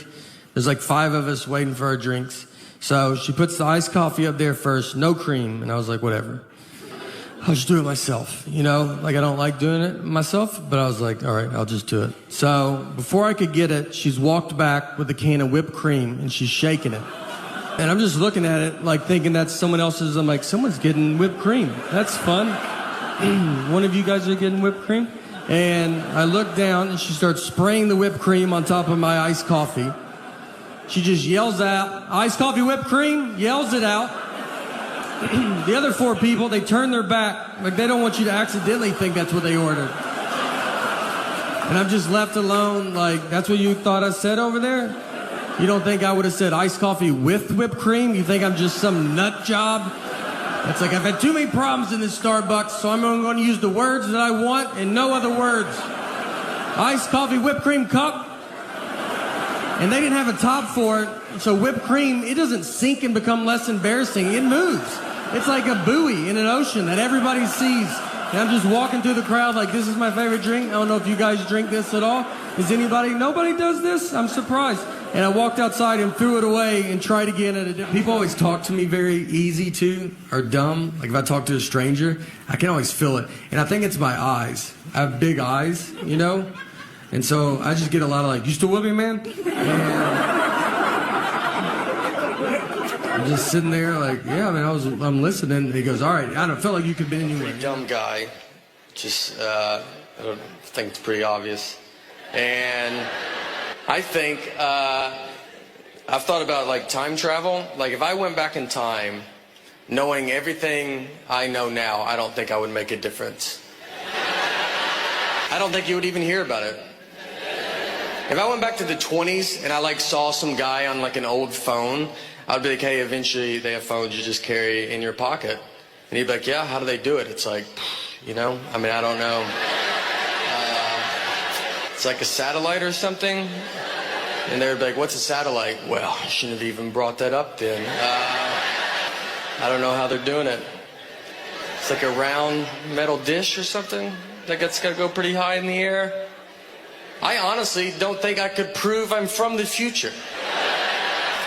A: There's like 5 of us waiting for our drinks. So she puts the iced coffee up there first, no cream. And I was like, whatever. I'll just do it myself, you know? Like, I don't like doing it myself, but I was like, all right, I'll just do it. So before I could get it, she's walked back with a can of whipped cream, and she's shaking it. And I'm just looking at it, like, thinking that's someone else's. I'm like, someone's getting whipped cream. That's fun. One of you guys are getting whipped cream? And I look down, and she starts spraying the whipped cream on top of my iced coffee. She just yells out, iced coffee whipped cream, yells it out. The other 4 people, they turn their back, like they don't want you to accidentally think that's what they ordered. And I'm just left alone, like, that's what you thought I said over there? You don't think I would have said iced coffee with whipped cream? You think I'm just some nut job? It's like, I've had too many problems in this Starbucks, so I'm only going to use the words that I want and no other words. Iced coffee whipped cream cup. And they didn't have a top for it, so whipped cream, it doesn't sink and become less embarrassing. It moves. It's like a buoy in an ocean that everybody sees. And I'm just walking through the crowd like, this is my favorite drink. I don't know if you guys drink this at all. Is anybody? Nobody does this? I'm surprised. And I walked outside and threw it away and tried again. People always talk to me very easy too, or dumb. Like if I talk to a stranger, I can always feel it. And I think it's my eyes. I have big eyes, you know? And so I just get a lot of like, you still with me, man? And I'm just sitting there like, yeah, man, I'm listening. And he goes, all right, I don't feel like you could be anywhere. Pretty dumb guy. Just, I think it's pretty obvious. And I think, I've thought about like time travel. Like if I went back in time, knowing everything I know now, I don't think I would make a difference. I don't think you would even hear about it. If I went back to the 20s and I like saw some guy on like an old phone, I'd be like, hey, eventually they have phones you just carry in your pocket. And he'd be like, yeah, how do they do it? It's like, you know, I mean, I don't know. It's like a satellite or something. And they'd be like, what's a satellite? Well, I shouldn't have even brought that up then. I don't know how they're doing it. It's like a round metal dish or something that's got to go pretty high in the air. I honestly don't think I could prove I'm from the future.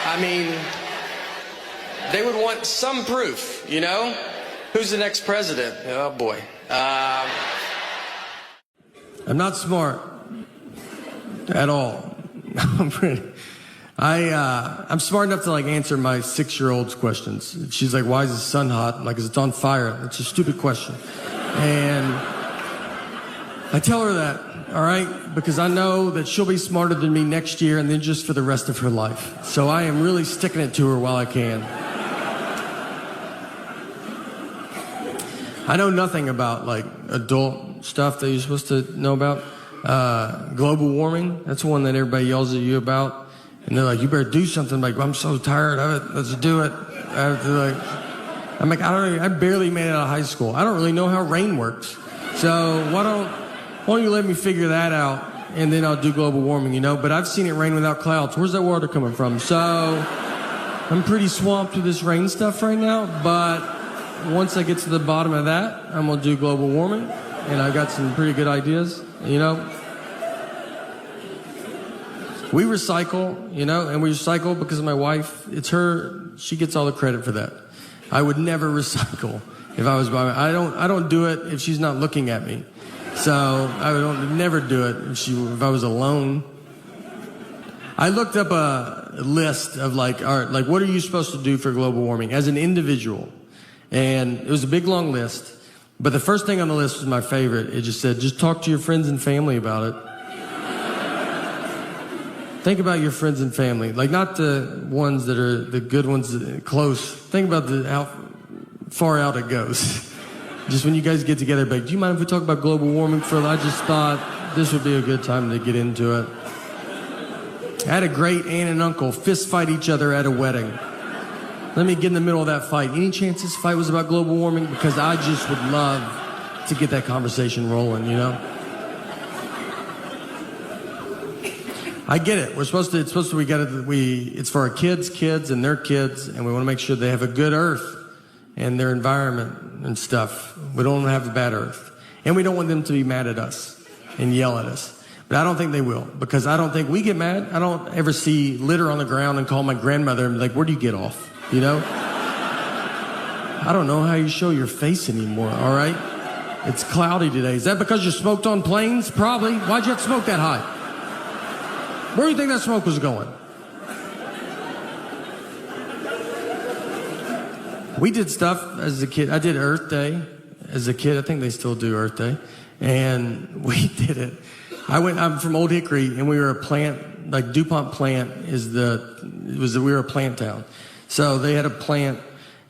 A: I mean, they would want some proof, you know? Who's the next president? Oh, boy. I'm not smart at all. I'm smart enough to like answer my 6-year-old's questions. She's like, why is the sun hot? I'm like, 'cause it's on fire. It's a stupid question. And I tell her that, all right, because I know that she'll be smarter than me next year and then just for the rest of her life. So I am really sticking it to her while I can. I know nothing about like adult stuff that you're supposed to know about. Global warming, that's one that everybody yells at you about. And they're like, you better do something. I'm like, I'm so tired of it. Let's do it. I'm like, I barely made it out of high school. I don't really know how rain works. So why don't you let me figure that out, and then I'll do global warming, you know? But I've seen it rain without clouds. Where's that water coming from? So I'm pretty swamped with this rain stuff right now, but once I get to the bottom of that, I'm going to do global warming, and I got some pretty good ideas, you know? We recycle, you know, and we recycle because of my wife. It's her, she gets all the credit for that. I would never recycle if I was by I don't do it if she's not looking at me. So I would never do it if I was alone. I looked up a list of like, all right, like what are you supposed to do for global warming as an individual? And it was a big long list, but the first thing on the list was my favorite. It just said, just talk to your friends and family about it. Think about your friends and family. Like, not the ones that are the good ones, close. Think about how far out it goes. Just when you guys get together, like, do you mind if we talk about global warming for a little? I just thought this would be a good time to get into it. I had a great aunt and uncle fist fight each other at a wedding. Let me get in the middle of that fight. Any chance this fight was about global warming? Because I just would love to get that conversation rolling, you know? I get it. It's for our kids and their kids, and we want to make sure they have a good earth and their environment and stuff. We don't want to have a bad earth. And we don't want them to be mad at us and yell at us. But I don't think they will, because I don't think we get mad. I don't ever see litter on the ground and call my grandmother and be like, where do you get off? You know? I don't know how you show your face anymore, all right? It's cloudy today. Is that because you smoked on planes? Probably. Why'd you have to smoke that high? Where do you think that smoke was going? We did stuff as a kid. I did Earth Day as a kid. I think they still do Earth Day. And we did it. I'm from Old Hickory, and we were a plant, like DuPont plant we were a plant town. So they had a plant,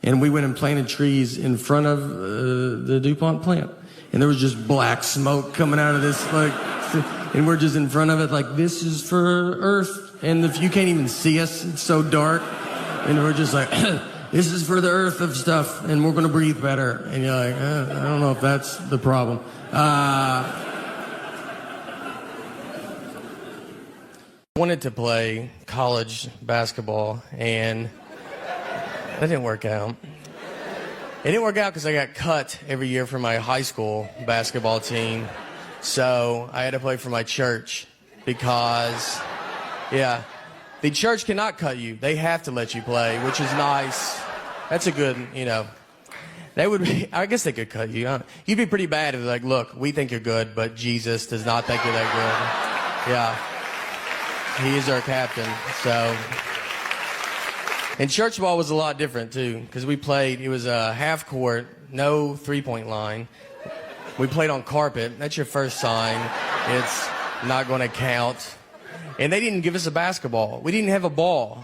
A: and we went and planted trees in front of the DuPont plant. And there was just black smoke coming out of this, like, and we're just in front of it, like, this is for Earth. And if you can't even see us, it's so dark. And we're just like, this is for the Earth of stuff, and we're going to breathe better. And you're like, I don't know if that's the problem. Wanted to play college basketball, and that didn't work out. It didn't work out because I got cut every year for my high school basketball team. So I had to play for my church because, yeah, the church cannot cut you. They have to let you play, which is nice. That's a good, you know. I guess they could cut you. You'd be pretty bad if they're like, look, we think you're good, but Jesus does not think you're that good. Yeah. He is our captain, so. And church ball was a lot different, too, because it was a half court, no three-point line. We played on carpet. That's your first sign. It's not going to count. And they didn't give us a basketball. We didn't have a ball.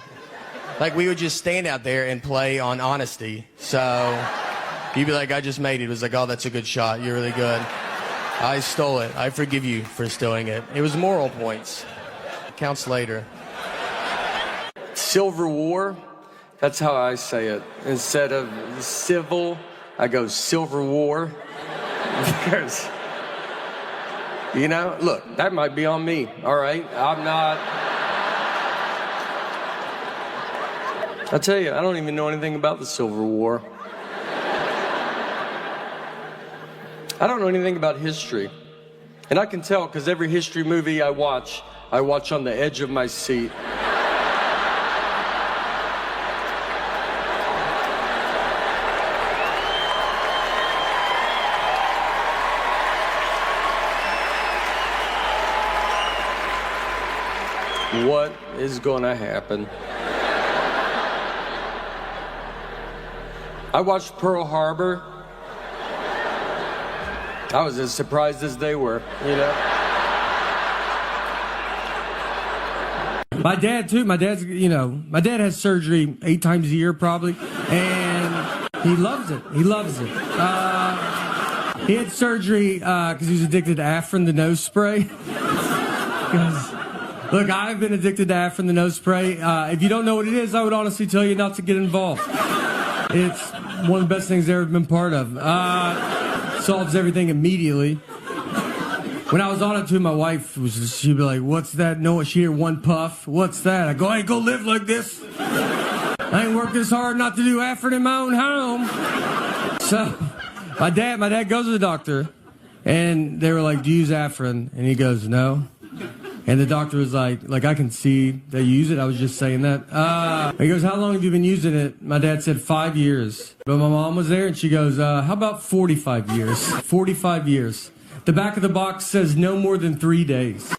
A: Like, we would just stand out there and play on honesty. So you'd be like, I just made it. It was like, oh, that's a good shot. You're really good. I stole it. I forgive you for stealing it. It was moral points. Counts later. Silver War, that's how I say it. Instead of civil, I go Silver War. Because, you know, look, that might be on me, all right? I'm not. I tell you, I don't even know anything about the Silver War. I don't know anything about history. And I can tell because every history movie I watch on the edge of my seat. What is going to happen? I watched Pearl Harbor. I was as surprised as they were, you know? My dad, too. My dad has surgery 8 times a year, probably. And he loves it. He loves it. He had surgery because he was addicted to Afrin, the nose spray. Look, I've been addicted to Afrin, the nose spray. If you don't know what it is, I would honestly tell you not to get involved. It's one of the best things I've ever been part of. Solves everything immediately. When I was on it too, my wife she'd be like, what's that? No, she hear one puff. What's that? I go, I ain't gonna live like this. I ain't worked this hard not to do Afrin in my own home. So my dad goes to the doctor, and they were like, do you use Afrin? And he goes, no. And the doctor was like, I can see that you use it. I was just saying that. He goes, how long have you been using it? My dad said 5 years. But my mom was there, and she goes, how about 45 years? 45 years. The back of the box says no more than 3 days.